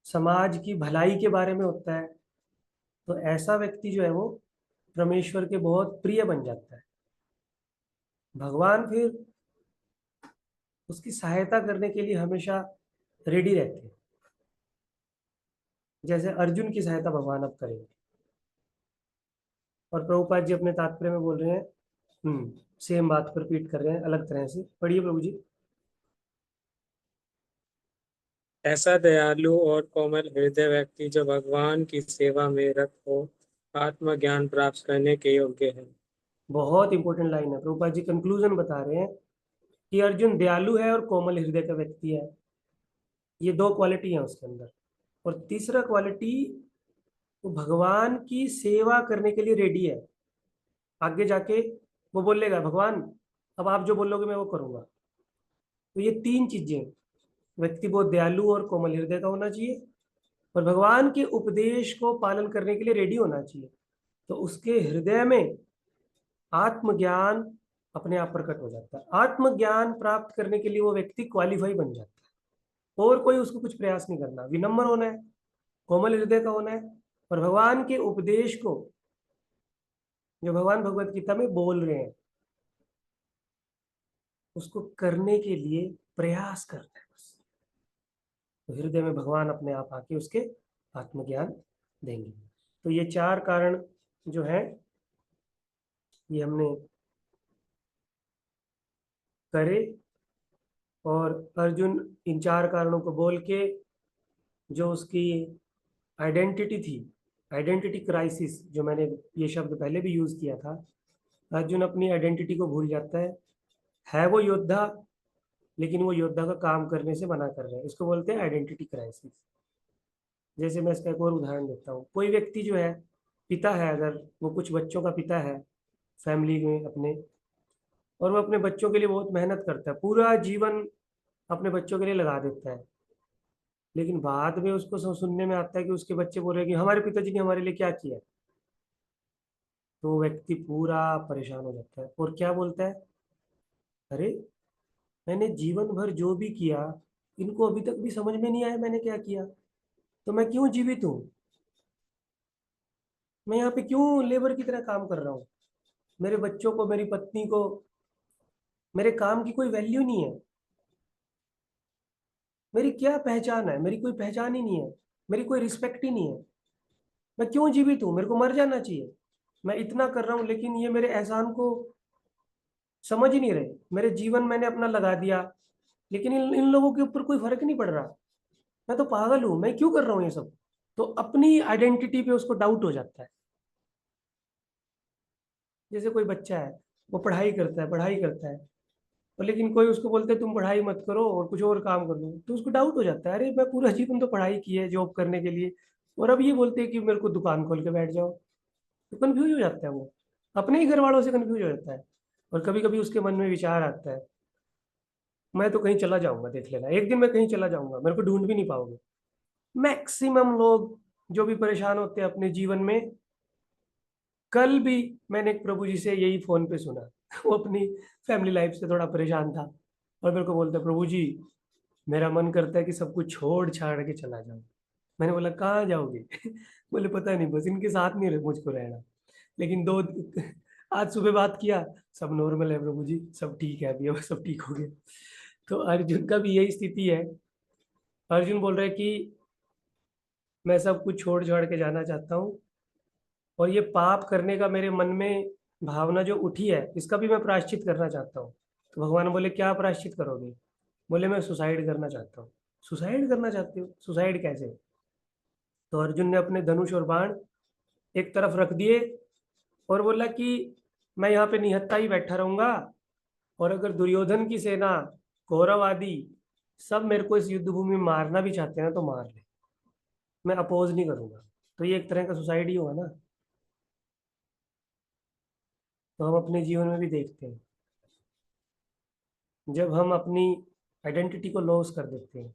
समाज की भलाई के बारे में होता है, तो ऐसा व्यक्ति जो है वो परमेश्वर के बहुत प्रिय बन जाता है। भगवान फिर उसकी सहायता करने के लिए हमेशा रेडी रहते हैं, जैसे अर्जुन की सहायता भगवान अब करेंगे। और प्रभुपाद जी अपने तात्पर्य में बोल रहे हैं, सेम बात को रिपीट कर रहे हैं अलग तरह से। पढ़िए प्रभु जी। ऐसा दयालु और कोमल हृदय व्यक्ति जो भगवान की सेवा में रत हो आत्मज्ञान प्राप्त करने के योग्य है। बहुत इंपॉर्टेंट लाइन है, प्रभुपाद जी कंक्लूजन बता रहे हैं कि अर्जुन दयालु है और कोमल हृदय का व्यक्ति है। ये 2 क्वालिटी है उसके अंदर। और तीसरा क्वालिटी, वो भगवान की सेवा करने के लिए रेडी है। आगे जाके वो बोलेगा भगवान अब आप जो बोलोगे मैं वो करूंगा। तो ये 3 चीजें, व्यक्ति बहुत दयालु और कोमल हृदय का होना चाहिए, और भगवान के उपदेश को पालन करने के लिए रेडी होना चाहिए। तो उसके हृदय में आत्मज्ञान अपने आप प्रकट हो जाता है। आत्मज्ञान प्राप्त करने के लिए वो व्यक्ति क्वालिफाई बन जाता है, और कोई उसको कुछ प्रयास नहीं करना। विनम्र होना है, कोमल हृदय का होना है, और भगवान के उपदेश को जो भगवान भगवत गीता में बोल रहे हैं उसको करने के लिए प्रयास करना है बस। तो हृदय में भगवान अपने आप आके उसके आत्मज्ञान देंगे। तो ये 4 कारण जो है ये हमने करे, और अर्जुन इन 4 कारणों को बोल के जो उसकी आइडेंटिटी थी, आइडेंटिटी क्राइसिस, जो मैंने ये शब्द पहले भी यूज किया था, अर्जुन अपनी आइडेंटिटी को भूल जाता है वो योद्धा, लेकिन वो योद्धा का काम करने से मना कर रहा है। इसको बोलते हैं आइडेंटिटी क्राइसिस। जैसे मैं इसका एक और उदाहरण देता हूँ। कोई व्यक्ति जो है, पिता है, अगर वो कुछ बच्चों का पिता है फैमिली में अपने, और वो अपने बच्चों के लिए बहुत मेहनत करता है, पूरा जीवन अपने बच्चों के लिए लगा देता है, लेकिन बाद में उसको सुनने में आता है कि उसके बच्चे बोल रहे हैं कि हमारे पिताजी ने हमारे लिए क्या किया, तो वो व्यक्ति पूरा परेशान हो जाता है और क्या बोलता है, अरे मैंने जीवन भर जो भी किया, इनको अभी तक भी समझ में नहीं आया मैंने क्या किया, तो मैं क्यों जीवित हूँ, मैं यहाँ पे क्यों लेबर की तरह काम कर रहा हूँ, मेरे बच्चों को, मेरी पत्नी को, मेरे काम की कोई वैल्यू नहीं है, मेरी क्या पहचान है, मेरी कोई पहचान ही नहीं है, मेरी कोई रिस्पेक्ट ही नहीं है, मैं क्यों जीवित हूँ, मेरे को मर जाना चाहिए, मैं इतना कर रहा हूँ लेकिन ये मेरे एहसान को समझ ही नहीं रहे, मेरे जीवन मैंने अपना लगा दिया, लेकिन इन लोगों के ऊपर कोई फर्क नहीं पड़ रहा, मैं तो पागल हूँ, मैं क्यों कर रहा हूँ ये सब। तो अपनी आइडेंटिटी पे उसको डाउट हो जाता है। जैसे कोई बच्चा है, वो पढ़ाई करता है, पढ़ाई करता है, और लेकिन कोई उसको बोलते है तुम पढ़ाई मत करो और कुछ और काम कर लो, तो उसको डाउट हो जाता है, अरे मैं पूरा जीवन तो पढ़ाई की है जॉब करने के लिए, और अब ये बोलते हैं कि मेरे को दुकान खोल के बैठ जाओ, तो कंफ्यूज हो जाता है वो, अपने ही घर वालों से कंफ्यूज हो जाता है। और कभी कभी उसके मन में विचार आता है, मैं तो कहीं चला जाऊंगा, देख लेना एक दिन मैं कहीं चला जाऊंगा, मेरे को ढूंढ भी नहीं पाओगे। मैक्सिमम लोग जो भी परेशान होते हैं अपने जीवन में, कल भी मैंने एक प्रभु जी से यही फोन पे सुना, वो अपनी फैमिली लाइफ से थोड़ा परेशान था, और मेरे को बोलता, प्रभु जी मेरा मन करता है कि सब कुछ छोड़ छाड़ के चला जाऊं। मैंने बोला कहाँ जाओगे? बोले पता नहीं, बस इनके साथ नहीं मुझको रहना। लेकिन आज सुबह बात किया, सब नॉर्मल है प्रभु जी, सब ठीक है, अभी अब सब ठीक हो गया। तो अर्जुन का भी यही स्थिति है। अर्जुन बोल रहा है कि मैं सब कुछ छोड़ छाड़ के जाना चाहता हूँ, और ये पाप करने का मेरे मन में भावना जो उठी है, इसका भी मैं प्रायश्चित करना चाहता हूँ। तो भगवान बोले क्या प्रायश्चित करोगे? बोले मैं सुसाइड करना चाहता हूँ। सुसाइड करना चाहते हो? सुसाइड कैसे? तो अर्जुन ने अपने धनुष और बाण एक तरफ रख दिए और बोला कि मैं यहाँ पे निहत्था ही बैठा रहूंगा, और अगर दुर्योधन की सेना, कौरव आदि सब मेरे को इस युद्ध भूमि में मारना भी चाहते हैं ना, तो मार ले, मैं अपोज नहीं करूंगा। तो ये एक तरह का सुसाइड ही हुआ ना। तो हम अपने जीवन में भी देखते हैं, जब हम अपनी आइडेंटिटी को लॉस कर देते हैं,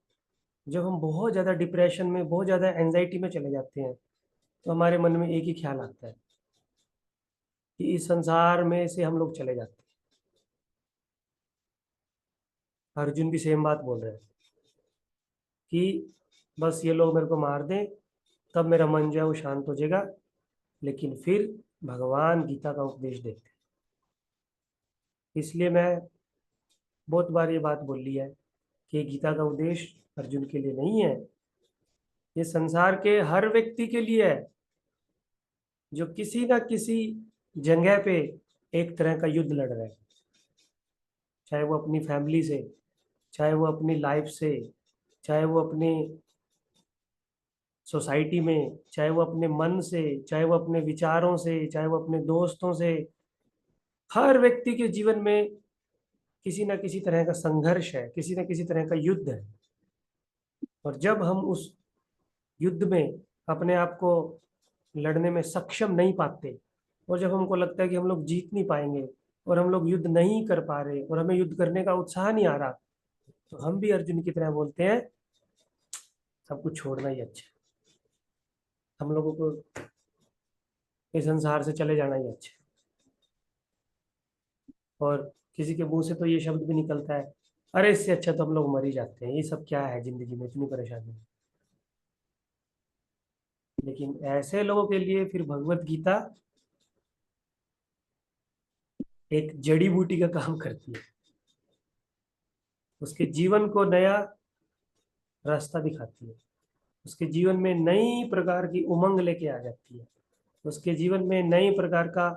जब हम बहुत ज़्यादा डिप्रेशन में, बहुत ज़्यादा एंजाइटी में चले जाते हैं, तो हमारे मन में एक ही ख्याल आता है कि इस संसार में से हम लोग चले जाते हैं। अर्जुन भी सेम बात बोल रहे हैं कि बस ये लोग मेरे को मार दें, तब मेरा मन जो है वो शांत हो जाएगा। लेकिन फिर भगवान गीता का उपदेश देते हैं। इसलिए मैं बहुत बार ये बात बोल ली है कि गीता का उपदेश अर्जुन के लिए नहीं है, ये संसार के हर व्यक्ति के लिए है, जो किसी ना किसी जगह पे एक तरह का युद्ध लड़ रहा है, चाहे वो अपनी फैमिली से, चाहे वो अपनी लाइफ से, चाहे वो अपनी सोसाइटी में, चाहे वो अपने मन से, चाहे वो अपने विचारों से, चाहे वो अपने दोस्तों से। हर व्यक्ति के जीवन में किसी ना किसी तरह का संघर्ष है, किसी ना किसी तरह का युद्ध है। और जब हम उस युद्ध में अपने आप को लड़ने में सक्षम नहीं पाते, और जब हमको लगता है कि हम लोग जीत नहीं पाएंगे, और हम लोग युद्ध नहीं कर पा रहे, और हमें युद्ध करने का उत्साह नहीं आ रहा, तो हम भी अर्जुन की तरह बोलते हैं सब कुछ छोड़ना ही अच्छा है, हम लोगों को इस संसार से चले जाना ही अच्छा है। और किसी के मुंह से तो ये शब्द भी निकलता है, अरे इससे अच्छा तो हम लोग मर ही जाते हैं, ये सब क्या है जिंदगी में, इतनी परेशानी। लेकिन ऐसे लोगों के लिए फिर भगवत गीता एक जड़ी बूटी का काम करती है, उसके जीवन को नया रास्ता दिखाती है, उसके जीवन में नई प्रकार की उमंग लेके आ जाती है, उसके जीवन में नई प्रकार का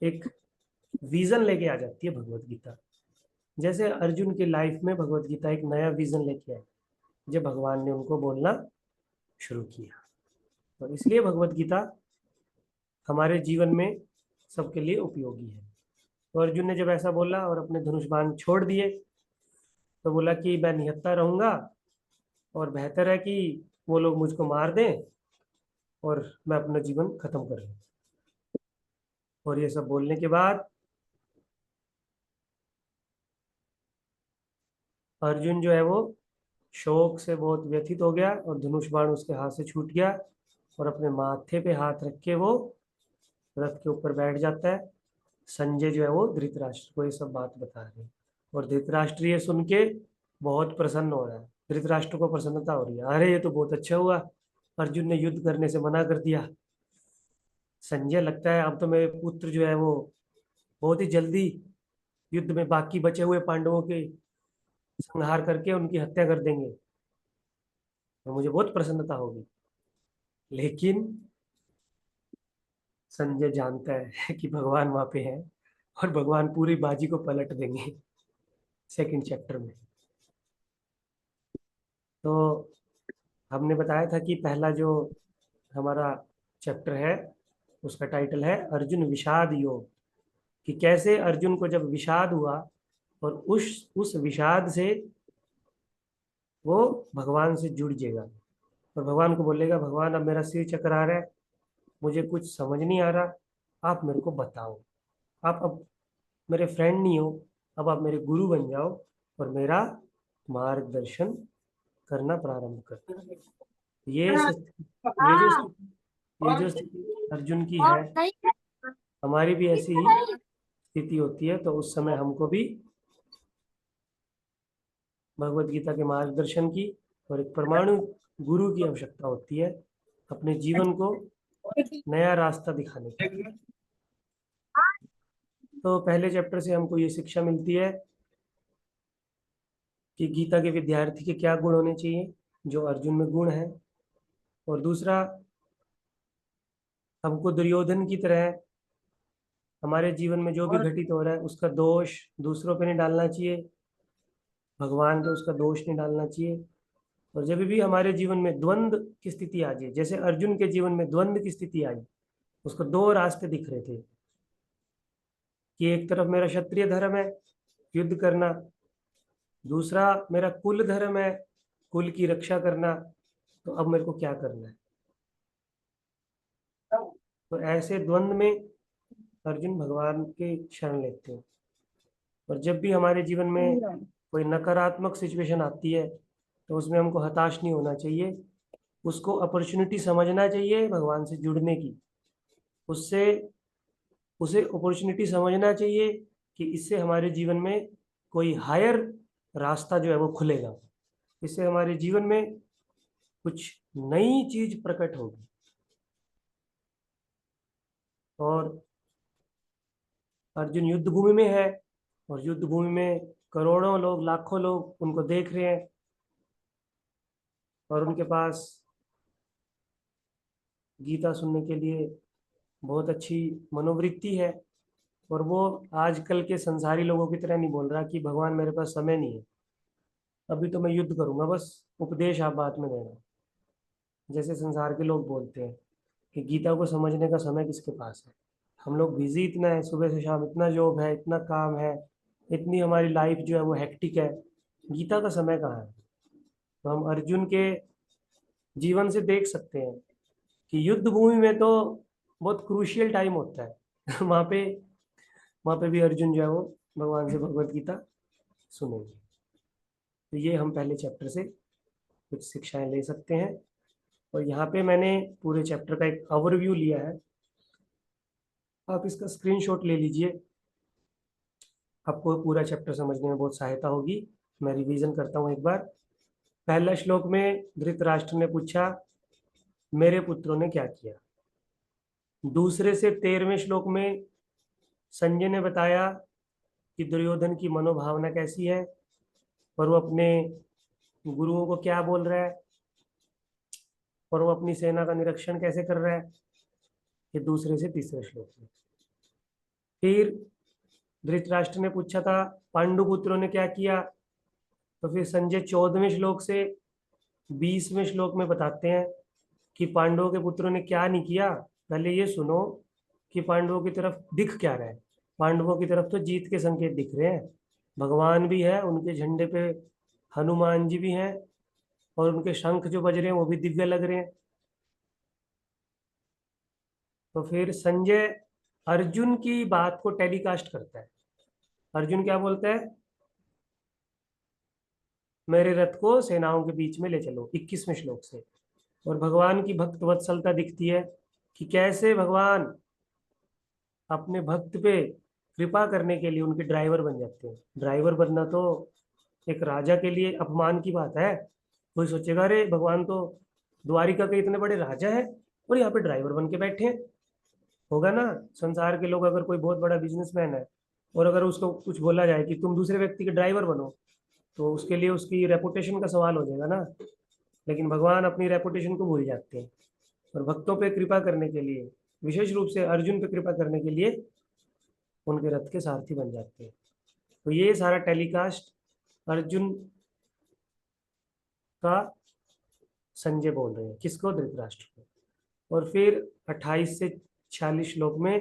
एक विजन लेके आ जाती है भगवत गीता। जैसे अर्जुन के लाइफ में भगवत गीता एक नया विजन लेके आए जब भगवान ने उनको बोलना शुरू किया। तो इसलिए भगवत गीता हमारे जीवन में सबके लिए उपयोगी है। तो अर्जुन ने जब ऐसा बोला और अपने धनुष बाण छोड़ दिए तो बोला कि मैं निहत्था रहूंगा और बेहतर है कि वो लोग मुझको मार दें और मैं अपना जीवन खत्म कर लूं। और ये सब बोलने के बाद अर्जुन जो है वो शोक से बहुत व्यथित हो गया और धनुष बाण उसके हाथ से छूट गया और अपने माथे पे हाथ रख के वो रथ के ऊपर बैठ जाता है। संजय जो है वो धृतराष्ट्र को ये सब बात बता रहे हैं और धृतराष्ट्र ये सुन के बहुत प्रसन्न हो रहा है। धृतराष्ट्र को प्रसन्नता हो रही है, अरे ये तो बहुत अच्छा हुआ, अर्जुन ने युद्ध करने से मना कर दिया। संजय लगता है अब तो मेरे पुत्र जो है वो बहुत ही जल्दी युद्ध में बाकी बचे हुए पांडवों के संहार करके उनकी हत्या कर देंगे और मुझे बहुत प्रसन्नता होगी। लेकिन संजय जानता है कि भगवान वहां पे है और भगवान पूरी बाजी को पलट देंगे सेकंड चैप्टर में। तो हमने बताया था कि पहला जो हमारा चैप्टर है उसका टाइटल है अर्जुन विषाद योग, कि कैसे अर्जुन को जब विषाद हुआ और उस विषाद से वो भगवान से जुड़ जाएगा और भगवान को बोलेगा, भगवान अब मेरा सिर चकरा रहा है, मुझे कुछ समझ नहीं आ रहा, आप मेरे को बताओ। आप अब मेरे फ्रेंड नहीं हो, अब आप मेरे गुरु बन जाओ और मेरा मार्गदर्शन करना प्रारंभ कर। ये जो स्थिति अर्जुन की है, हमारी भी ऐसी ही स्थिति होती है। तो उस समय हमको भी भगवत गीता के मार्गदर्शन की और एक परमाणु गुरु की आवश्यकता होती है अपने जीवन को नया रास्ता दिखाने की। तो पहले चैप्टर से हमको ये शिक्षा मिलती है कि गीता के विद्यार्थी के क्या गुण होने चाहिए, जो अर्जुन में गुण है। और दूसरा, हमको दुर्योधन की तरह हमारे जीवन में जो भी घटित हो रहा है उसका दोष दूसरों पे नहीं डालना चाहिए, भगवान पे उसका दोष नहीं डालना चाहिए। और जब भी हमारे जीवन में द्वंद्व की स्थिति आ जाए, जैसे अर्जुन के जीवन में द्वंद्व की स्थिति आई, उसको दो रास्ते दिख रहे थे कि एक तरफ मेरा क्षत्रिय धर्म है युद्ध करना, दूसरा मेरा कुल धर्म है कुल की रक्षा करना, तो अब मेरे को क्या करना है। तो ऐसे द्वंद्व में अर्जुन भगवान के शरण लेते हैं। और जब भी हमारे जीवन में कोई नकारात्मक सिचुएशन आती है तो उसमें हमको हताश नहीं होना चाहिए, उसको अपॉर्चुनिटी समझना चाहिए भगवान से जुड़ने की। उससे उसे अपॉर्चुनिटी समझना चाहिए कि इससे हमारे जीवन में कोई हायर रास्ता जो है वो खुलेगा, इससे हमारे जीवन में कुछ नई चीज प्रकट होगी। और अर्जुन युद्ध भूमि में है और युद्ध भूमि में करोड़ों लोग लाखों लोग उनको देख रहे हैं और उनके पास गीता सुनने के लिए बहुत अच्छी मनोवृत्ति है। और वो आजकल के संसारी लोगों की तरह नहीं बोल रहा कि भगवान मेरे पास समय नहीं है, अभी तो मैं युद्ध करूंगा, बस उपदेश आप बाद में देना। जैसे संसार के लोग बोलते हैं कि गीता को समझने का समय किसके पास है, हम लोग बिजी इतना है, सुबह से शाम इतना जॉब है, इतना काम है, इतनी हमारी लाइफ जो है वो हेक्टिक है, गीता का समय कहाँ है। तो हम अर्जुन के जीवन से देख सकते हैं कि युद्ध भूमि में तो बहुत क्रूशियल टाइम होता है वहाँ पे भी अर्जुन जो है वो भगवान से भगवत गीता सुनेंगे। तो ये हम पहले चैप्टर से कुछ शिक्षाएं ले सकते हैं। और यहाँ पे मैंने पूरे चैप्टर का एक ओवरव्यू लिया है, आप इसका स्क्रीनशॉट ले लीजिए, आपको पूरा चैप्टर समझने में बहुत सहायता होगी। मैं रिवीजन करता हूँ एक बार। पहला श्लोक में धृतराष्ट्र ने पूछा मेरे पुत्रों ने क्या किया। दूसरे से 13वें श्लोक में संजय ने बताया कि दुर्योधन की मनोभावना कैसी है और वो अपने गुरुओं को क्या बोल रहा है और वो अपनी सेना का निरीक्षण कैसे कर रहा है, ये दूसरे से तीसरे श्लोक में। फिर धृतराष्ट्र ने पूछा था पांडु पुत्रों ने क्या किया, तो फिर संजय 14वें श्लोक से 20वें श्लोक में बताते हैं कि पांडवों के पुत्रों ने क्या नहीं किया। पहले ये सुनो कि पांडवों की तरफ दिख क्या रहा है। पांडवों की तरफ तो जीत के संकेत दिख रहे हैं, भगवान भी है उनके झंडे पे, हनुमान जी भी हैं, और उनके शंख जो बज रहे हैं वो भी दिव्य लग रहे हैं। तो फिर संजय अर्जुन की बात को टेलीकास्ट करता है। अर्जुन क्या बोलता है, मेरे रथ को सेनाओं के बीच में ले चलो, 21वें श्लोक से। और भगवान की भक्त वत्सलता दिखती है कि कैसे भगवान अपने भक्त पे कृपा करने के लिए उनके ड्राइवर बन जाते हैं। ड्राइवर बनना तो एक राजा के लिए अपमान की बात है। कोई सोचेगा अरे भगवान तो द्वारिका के इतने बड़े राजा है और यहाँ पे ड्राइवर बन के बैठे हैं। होगा ना, संसार के लोग, अगर कोई बहुत बड़ा बिजनेसमैन है और अगर उसको कुछ बोला जाए कि तुम दूसरे व्यक्ति के ड्राइवर बनो, तो उसके लिए उसकी रेपुटेशन का सवाल हो जाएगा ना। लेकिन भगवान अपनी रेपुटेशन को भूल जाते हैं और भक्तों पे कृपा करने के लिए, विशेष रूप से अर्जुन पे कृपा करने के लिए उनके रथ के सारथी बन जाते हैं। तो ये सारा टेलीकास्ट अर्जुन का संजय बोल रहे हैं, किसको, धृतराष्ट्र को। और फिर 28 से 46 श्लोक में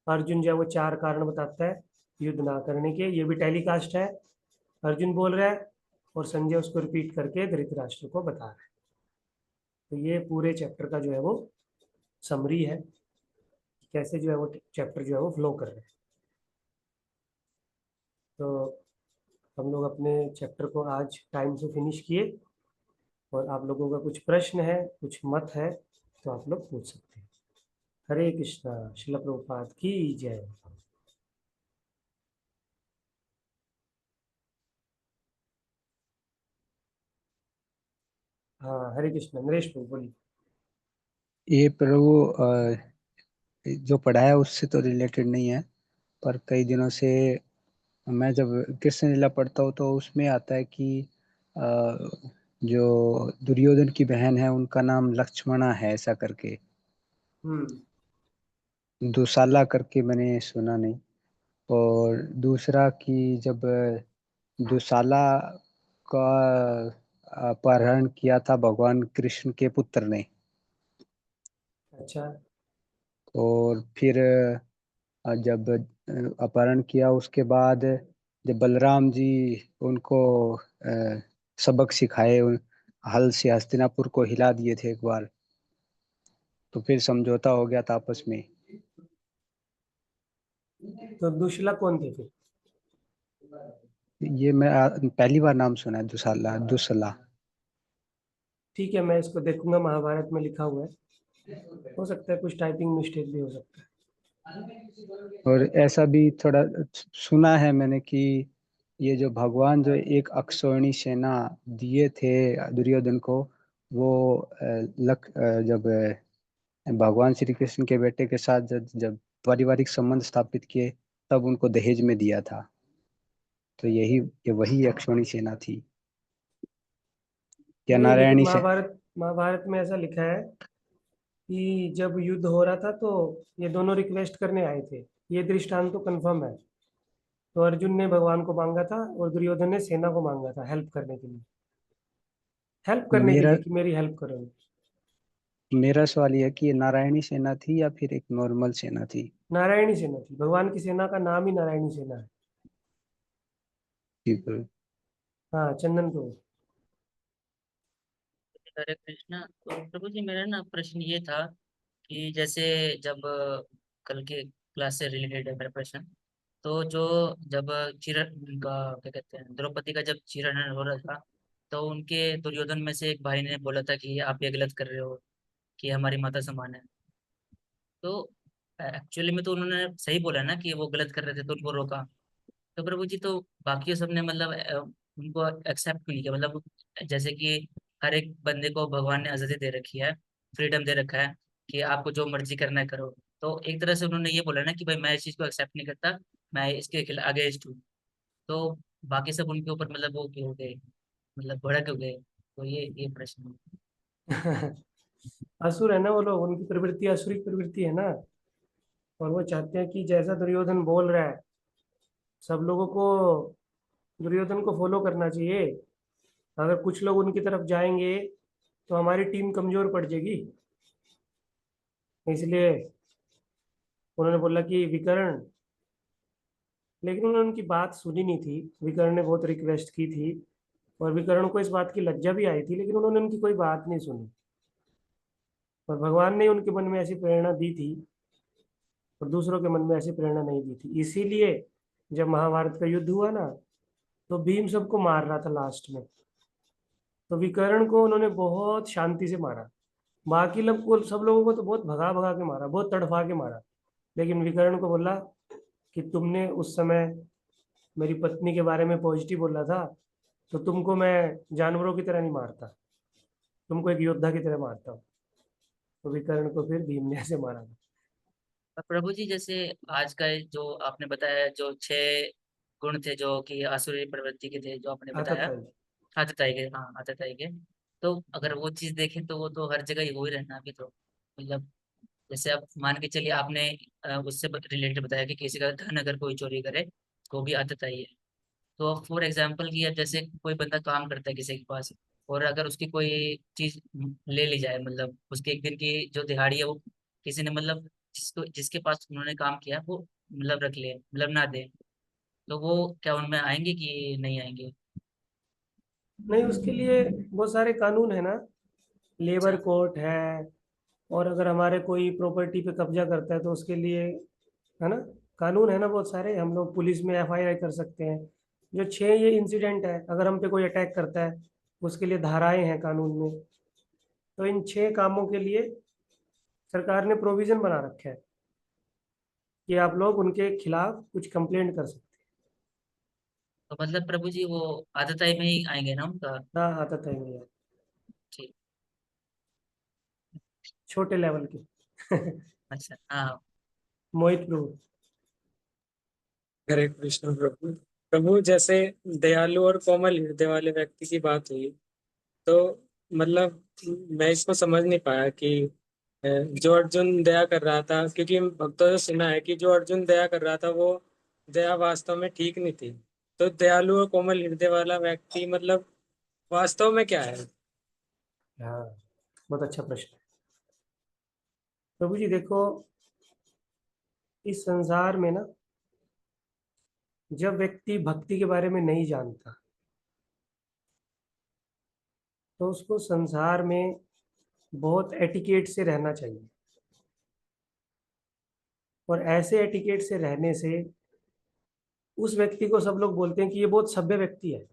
अर्जुन जो है वो 4 कारण बताता है युद्ध ना करने के, ये भी टेलीकास्ट है, अर्जुन बोल रहा है और संजय उसको रिपीट करके धृतराष्ट्र को बता रहा है। तो ये पूरे चैप्टर का जो है वो समरी है, कैसे जो है वो चैप्टर जो है वो फ्लो कर रहे हैं। तो हम लोग अपने चैप्टर को आज टाइम से फिनिश किए, और आप लोगों का कुछ प्रश्न है, कुछ मत है, तो आप लोग पूछ सकते हैं। हरे कृष्णा, श्रील प्रभुपाद की जय। हाँ हरे कृष्णा, नरेश प्रभु बोलिए। ये प्रभु जो पढ़ा है उससे तो रिलेटेड नहीं है, पर कई दिनों से मैं जब कृष्ण लीला पढ़ता हूँ तो उसमें आता है कि जो दुर्योधन की बहन है उनका नाम लक्ष्मणा है, ऐसा करके। दुशाला करके मैंने सुना नहीं। और दूसरा कि जब दुशाला का अपहरण किया था भगवान कृष्ण के पुत्र ने, अच्छा। और फिर जब अपहरण किया उसके बाद जब बलराम जी उनको सबक सिखाए, हल से हस्तिनापुर को हिला दिए थे एक बार, तो फिर समझौता हो गया था आपस में। तो दुशला कौन थे फिर? ये मैं पहली बार नाम सुना है, दुशाला, दुसला। ठीक है, मैं इसको देखूंगा, महाभारत में लिखा हुआ है, हो सकता है कुछ टाइपिंग मिस्टेक भी हो सकता है। और ऐसा भी थोड़ा सुना है मैंने कि ये जो भगवान जो एक अक्षौहिणी सेना दिए थे दुर्योधन को, वो जब भगवान श्री कृष्ण के बेटे के साथ जब पारिवारिक संबंध स्थापित किए तब उनको दहेज में दिया था। तो ये वही अक्षौहिणी सेना थी या नहीं, लेकिन नारायणी से? महाभारत महाभारत में ऐसा लिखा है कि जब युद्ध हो रहा था तो ये दोनों रिक्वेस्ट करने आए थे, ये दृष्टांत तो कंफर्म है। तो अर्जुन ने भगवान को मांगा था और दुर्योधन ने सेना को मांगा था हेल्प करने के लिए, हेल्प करने के मेरा लिए कि मेरी हेल्प करो। मेरा सवाल यह है कि ये नारायणी सेना थी या फिर एक नॉर्मल सेना थी? नारायणी सेना थी, भगवान की सेना का नाम ही नारायणी सेना है। ठीक है। हाँ चंदन को। हरे कृष्णा। तो प्रभु जी मेरा ना प्रश्न ये था कि जैसे जब कल के क्लास से रिलेटेड है मेरा प्रश्न। तो जो जब चिरण का क्या कहते हैं, द्रौपदी का जब चिरण हो रहा था, तो उनके दुर्योधन में से एक भाई ने बोला था कि आप ये गलत कर रहे हो, कि हमारी माता समान है। तो एक्चुअली में तो उन्होंने सही बोला ना कि वो गलत कर रहे थे, तो उनको रोका। तो प्रभु जी तो बाकी सबने मतलब उनको एक्सेप्ट क्यों नहीं किया? मतलब जैसे कि हर एक बंदे को भगवान ने आजादी दे रखी है, फ्रीडम दे रखा है कि आपको जो मर्जी करना है करो। तो एक तरह से उन्होंने ये बोला ना कि भाई मैं इस चीज को एक्सेप्ट नहीं करता, मैं इसके खिलाफ अगेंस्ट हूँ। तो बाकी सब उनके ऊपर मतलब वो क्यों हो गए, मतलब भड़क हो गए? तो ये प्रश्न है। असुर है ना वो लोग, उनकी प्रवृत्ति असुरी प्रवृत्ति है ना, और वो चाहते हैं कि जैसा दुर्योधन बोल रहा है सब लोगों को दुर्योधन को फॉलो करना चाहिए। अगर कुछ लोग उनकी तरफ जाएंगे तो हमारी टीम कमजोर पड़ जाएगी। इसलिए उन्होंने बोला कि विकर्ण, लेकिन उन्होंने उनकी बात सुनी नहीं थी। विकर्ण ने बहुत रिक्वेस्ट की थी और विकर्ण को इस बात की लज्जा भी आई थी, लेकिन उन्होंने उनकी कोई बात नहीं सुनी। और भगवान ने उनके मन में ऐसी प्रेरणा दी थी और दूसरों के मन में ऐसी प्रेरणा नहीं दी थी। इसीलिए जब महाभारत का युद्ध हुआ ना, तो भीम सबको मार रहा था लास्ट में, तो विकर्ण को उन्होंने बहुत शांति से मारा। बाकी लोग को, सब लोगों को तो बहुत भगा भगा के मारा, बहुत तड़फा के मारा। लेकिन विकर्ण को बोला कि तुमने उस समय मेरी पत्नी के बारे में पॉजिटिव बोला था, तो तुमको मैं जानवरों की तरह नहीं मारता, तुमको एक योद्धा की तरह मारता हूँ। तो विकर्ण को फिर भीम ने ऐसे मारा था। और प्रभु जी, जैसे आज का जो आपने बताया, जो 6 गुण थे जो कि आसुरी प्रवृत्ति के थे, जो आपने बताया, आतताई। आतताई के, हाँ आतताई के। तो अगर वो चीज देखें तो वो तो हर जगह ही हो ही रहना अभी तो। मतलब जैसे आप मान के चलिए, आपने उससे रिलेटेड बताया कि किसी का धन अगर कोई चोरी करे तो भी आतताई है। तो फॉर एग्जाम्पल कि अब जैसे कोई बंदा काम करता है किसी के पास, और अगर उसकी कोई चीज ले ली जाए, मतलब उसके एक दिन की जो दिहाड़ी है वो किसी ने, मतलब जिसके पास उन्होंने काम किया वो मतलब रख ले, मतलब ना दे, तो वो क्या उनमें आएंगे कि नहीं आएंगे? नहीं, उसके लिए बहुत सारे कानून है ना, लेबर अच्छा। कोर्ट है। और अगर हमारे कोई प्रॉपर्टी पे कब्जा करता है तो उसके लिए, है ना, कानून है ना बहुत सारे। हम लोग पुलिस में एफआईआर कर सकते हैं। जो 6 ये इंसिडेंट है, अगर हम पे कोई अटैक करता है उसके लिए धाराएं हैं कानून में। तो इन 6 कामों के लिए सरकार ने प्रोविजन बना रखा है कि आप लोग उनके खिलाफ कुछ कंप्लेंट कर सकते तो मतलब प्रभु जी वो आतताई में ही आएंगे ना उनका? हैं। हाँ, आदत है भैया, ठीक। छोटे लेवल के। अच्छा, हाँ। मोहित प्रभु। हरे कृष्ण प्रभु। प्रभु, जैसे दयालु और कोमल हृदय वाले व्यक्ति की बात हुई, तो मतलब मैं इसको समझ नहीं पाया कि जो अर्जुन दया कर रहा था, क्योंकि भक्तों से सुना है कि जो अर्जुन दया कर रहा था वो दया वास्तव में ठीक नहीं थी। तो दयालु और कोमल हृदय वाला व्यक्ति मतलब वास्तव में क्या है? हाँ, बहुत अच्छा प्रश्न है। प्रभु जी देखो, इस संसार में ना, जब व्यक्ति भक्ति के बारे में नहीं जानता तो उसको संसार में बहुत एटिकेट से रहना चाहिए। और ऐसे एटिकेट से रहने से उस व्यक्ति को सब लोग बोलते हैं कि ये बहुत सभ्य व्यक्ति है,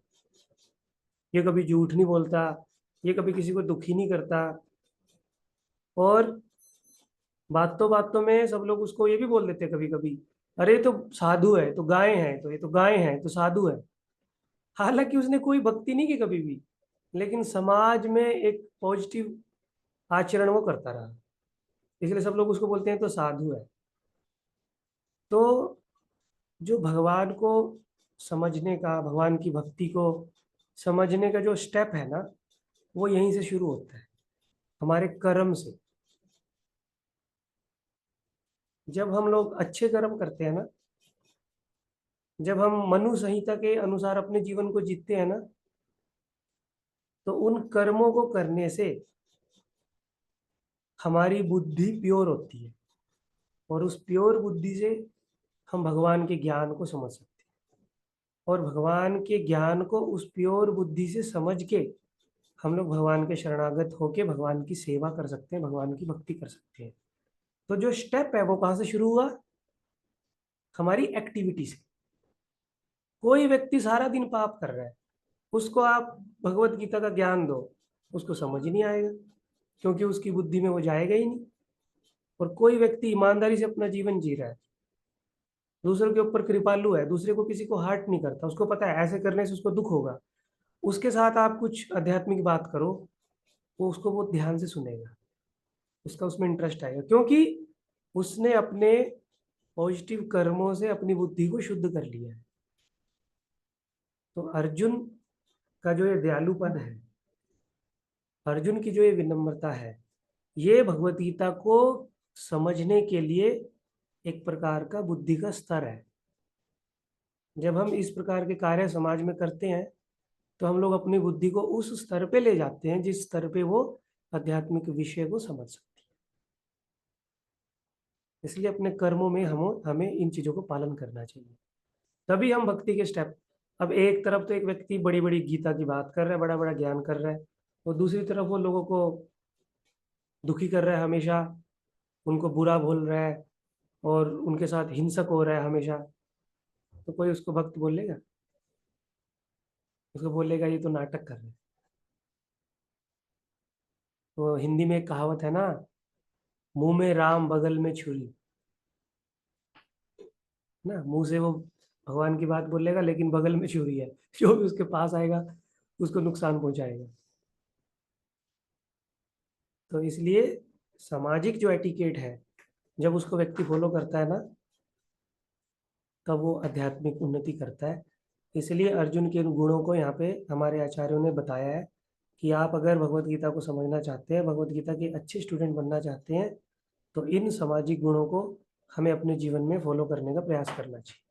ये कभी झूठ नहीं बोलता, ये कभी किसी को दुखी नहीं करता। और बातों बातों में सब लोग उसको ये भी बोल देते हैं कभी कभी, अरे ये तो साधु है, तो गाय है, तो ये तो गाय है, तो साधु है। हालांकि उसने कोई भक्ति नहीं की कभी भी, लेकिन समाज में एक पॉजिटिव आचरण वो करता रहा, इसलिए सब लोग उसको बोलते हैं तो साधु है। तो जो भगवान को समझने का, भगवान की भक्ति को समझने का जो स्टेप है ना, वो यहीं से शुरू होता है, हमारे कर्म से। जब हम लोग अच्छे कर्म करते हैं ना, जब हम मनु संहिता के अनुसार अपने जीवन को जीते हैं ना, तो उन कर्मों को करने से हमारी बुद्धि प्योर होती है। और उस प्योर बुद्धि से हम भगवान के ज्ञान को समझ सकते हैं। और भगवान के ज्ञान को उस प्योर बुद्धि से समझ के हम लोग भगवान के शरणागत होके भगवान की सेवा कर सकते हैं, भगवान की भक्ति कर सकते हैं। तो जो स्टेप है वो कहाँ से शुरू हुआ? हमारी एक्टिविटी से। कोई व्यक्ति सारा दिन पाप कर रहा है, उसको आप भगवत गीता का ज्ञान दो, उसको समझ ही नहीं आएगा, क्योंकि उसकी बुद्धि में वो जाएगा ही नहीं। और कोई व्यक्ति ईमानदारी से अपना जीवन जी रहा है, दूसरों के ऊपर कृपालु है, दूसरे को किसी को हर्ट नहीं करता, उसको पता है ऐसे करने से उसको दुख होगा, उसके साथ आप कुछ आध्यात्मिक बात करो, वो उसको बहुत ध्यान से सुनेगा, उसका उसमें इंटरेस्ट आएगा, क्योंकि उसने अपने पॉजिटिव कर्मों से अपनी बुद्धि को शुद्ध कर लिया है। तो अर्जुन का जो ये दयालुपन है, अर्जुन की जो ये विनम्रता है, ये भगवत गीता को समझने के लिए एक प्रकार का बुद्धि का स्तर है। जब हम इस प्रकार के कार्य समाज में करते हैं तो हम लोग अपनी बुद्धि को उस स्तर पे ले जाते हैं जिस स्तर पे वो आध्यात्मिक विषय को समझ सकती है। इसलिए अपने कर्मों में हमें इन चीजों को पालन करना चाहिए, तभी हम भक्ति के स्टेप। अब एक तरफ तो एक व्यक्ति बड़ी बड़ी गीता की बात कर रहा है, बड़ा बड़ा ज्ञान कर रहा है, और दूसरी तरफ वो लोगों को दुखी कर रहा है, हमेशा उनको बुरा बोल रहा है और उनके साथ हिंसक हो रहा है हमेशा, तो कोई उसको भक्त बोलेगा? उसको बोलेगा ये तो नाटक कर रहे हैं। तो हिंदी में एक कहावत है ना, मुंह में राम बगल में छुरी, ना मुंह से वो भगवान की बात बोलेगा लेकिन बगल में छुरी है, जो भी उसके पास आएगा उसको नुकसान पहुंचाएगा। तो इसलिए सामाजिक जो एटिकेट है, जब उसको व्यक्ति फॉलो करता है ना, तब वो आध्यात्मिक उन्नति करता है। इसलिए अर्जुन के गुणों को यहाँ पे हमारे आचार्यों ने बताया है कि आप अगर भगवत गीता को समझना चाहते हैं, भगवत गीता के अच्छे स्टूडेंट बनना चाहते हैं, तो इन सामाजिक गुणों को हमें अपने जीवन में फॉलो करने का प्रयास करना चाहिए।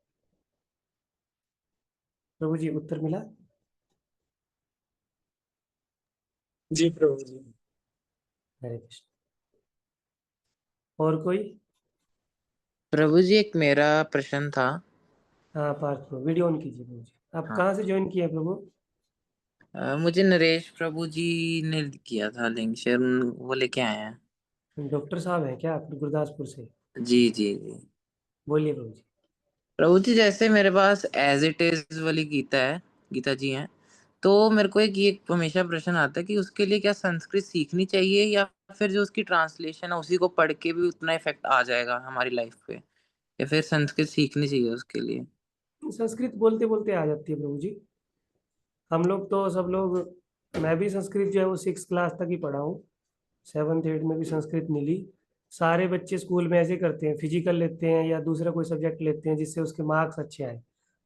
प्रभु जी, उत्तर मिला? जी प्रभु जी। हरे कृष्ण। और कोई? प्रभु जी एक मेरा प्रश्न था। हाँ पार्थ प्रभु, वीडियो ऑन कीजिए प्रभु जी। आप हाँ। कहाँ से ज्वाइन किए हैं प्रभु? मुझे नरेश प्रभु जी ने किया था लिंक शेयर, वो लेके आए हैं। डॉक्टर साहब हैं क्या आप गुरदासपुर से? जी जी जी। बोलिए प्रभु जी। प्रभु जी जैसे मेरे पास एज इट इज वाली गीता है, गीता जी हैं, तो मेरे को एक ये हमेशा प्रश्न आता है कि उसके लिए क्या संस्कृत सीखनी चाहिए, या फिर जो उसकी ट्रांसलेशन है उसी को पढ़ के भी उतना इफेक्ट आ जाएगा हमारी लाइफ पे, या फिर संस्कृत सीखनी चाहिए उसके लिए? संस्कृत बोलते बोलते आ जाती है प्रभु जी। हम लोग तो सब लोग, मैं भी संस्कृत जो है वो 6 क्लास तक ही पढ़ा हूँ, 7th 8th में भी संस्कृत मिली। सारे बच्चे स्कूल में ऐसे करते हैं, फिजिकल लेते हैं या दूसरा कोई सब्जेक्ट लेते हैं जिससे उसके मार्क्स अच्छे आए,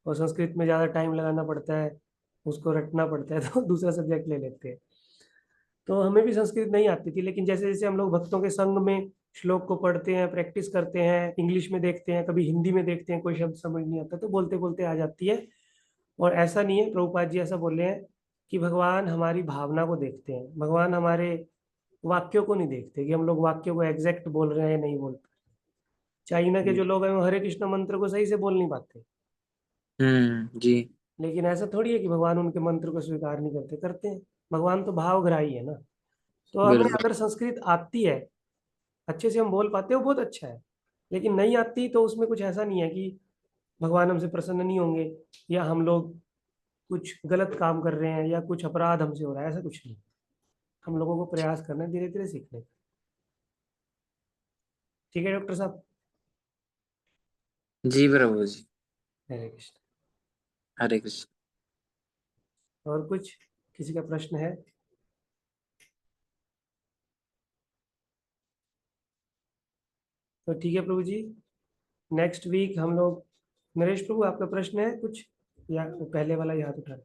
और संस्कृत में ज़्यादा टाइम लगाना पड़ता है, उसको रटना पड़ता है, तो दूसरा सब्जेक्ट ले लेते हैं। तो हमें भी संस्कृत नहीं आती थी, लेकिन जैसे जैसे हम लोग भक्तों के संग में श्लोक को पढ़ते हैं, प्रैक्टिस करते हैं, इंग्लिश में देखते हैं, कभी हिंदी में देखते हैं, कोई शब्द समझ नहीं आता तो बोलते बोलते आ जाती है। और ऐसा नहीं है, प्रभुपाद जी ऐसा बोले हैं कि भगवान हमारी भावना को देखते हैं, भगवान हमारे वाक्यों को नहीं देखते कि हम लोग वाक्यों को एग्जैक्ट बोल रहे हैं या नहीं बोल पा रहे। चाइना के जो लोग हैं वो हरे कृष्ण मंत्र को सही से बोल नहीं पाते, जी। लेकिन ऐसा थोड़ी है कि भगवान उनके मंत्र को स्वीकार नहीं करते, करते हैं। भगवान तो भावग्राही है ना। तो हमें बिल्कुल। अगर संस्कृत आती है, अच्छे से हम बोल पाते हैं, वो बहुत अच्छा है। लेकिन नहीं आती तो उसमें कुछ ऐसा नहीं है कि भगवान हमसे प्रसन्न नहीं होंगे या हम लोग कुछ गलत काम कर रहे हैं या कुछ अपराध हमसे हो रहा है, ऐसा कुछ नहीं। हम लोगों को प्रयास करना है धीरे धीरे सीखने का। ठीक है डॉक्टर साहब? जी प्रभु जी। हरे कृष्ण। हरे कृष्ण। और कुछ किसी का प्रश्न है? तो ठीक है प्रभु जी, नेक्स्ट वीक हम लोग, नरेश प्रभु आपका प्रश्न है कुछ, या पहले वाला ही हाथ उठा?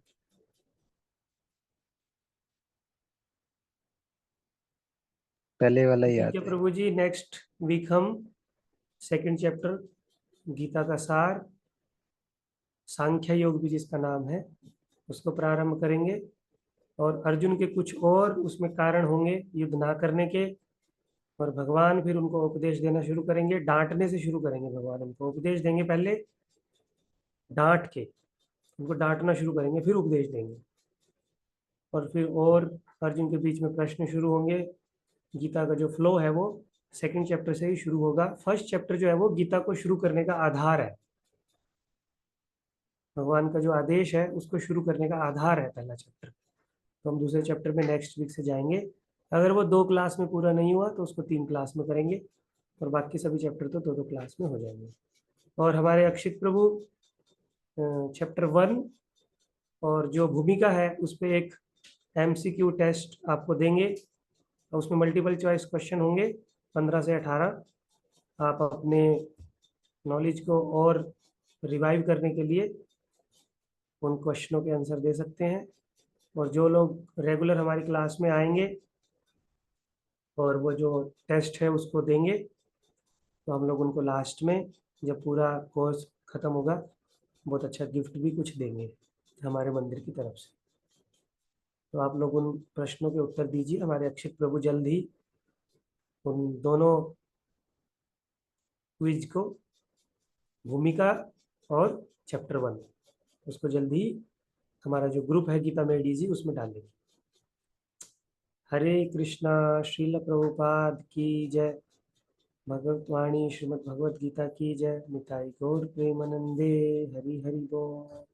पहले वाला ही ठीक याद है है। प्रभु जी, नेक्स्ट वीक हम 2nd चैप्टर गीता का सार, सांख्य योग भी जिसका नाम है, उसको प्रारंभ करेंगे। और अर्जुन के कुछ और उसमें कारण होंगे युद्ध ना करने के, और भगवान फिर उनको उपदेश देना शुरू करेंगे, डांटने से शुरू करेंगे। भगवान उनको उपदेश देंगे, पहले डांट के उनको डांटना शुरू करेंगे, फिर उपदेश देंगे। और फिर और अर्जुन के बीच में प्रश्न शुरू होंगे। गीता का जो फ्लो है वो 2nd चैप्टर से ही शुरू होगा। 1st चैप्टर जो है वो गीता को शुरू करने का आधार है, भगवान का जो आदेश है उसको शुरू करने का आधार है पहला चैप्टर। तो हम दूसरे चैप्टर में नेक्स्ट वीक से जाएंगे। अगर वो 2 क्लास में पूरा नहीं हुआ तो उसको 3 क्लास में करेंगे, और बाकी सभी चैप्टर तो 2-2 क्लास में हो जाएंगे। और हमारे अक्षित प्रभु चैप्टर 1 और जो भूमिका है उस पर एक MCQ टेस्ट आपको देंगे, उसमें मल्टीपल चॉइस क्वेश्चन होंगे 15 से 18। आप अपने नॉलेज को और रिवाइव करने के लिए उन क्वेश्चनों के आंसर दे सकते हैं। और जो लोग रेगुलर हमारी क्लास में आएंगे और वो जो टेस्ट है उसको देंगे, तो हम लोग उनको लास्ट में जब पूरा कोर्स ख़त्म होगा बहुत अच्छा गिफ्ट भी कुछ देंगे हमारे मंदिर की तरफ से। तो आप लोग उन प्रश्नों के उत्तर दीजिए। हमारे अक्षित प्रभु जल्द ही उन दोनों क्विज को, भूमिका और चैप्टर 1, उसको जल्द ही हमारा जो ग्रुप है गीता में डीजी उसमें डालेंगे। हरे कृष्णा। श्रील प्रभुपाद की जय। भगवत वाणी श्रीमद् भगवत गीता की जय। निताई गौर प्रेमानंदे। हरि हरि बोल।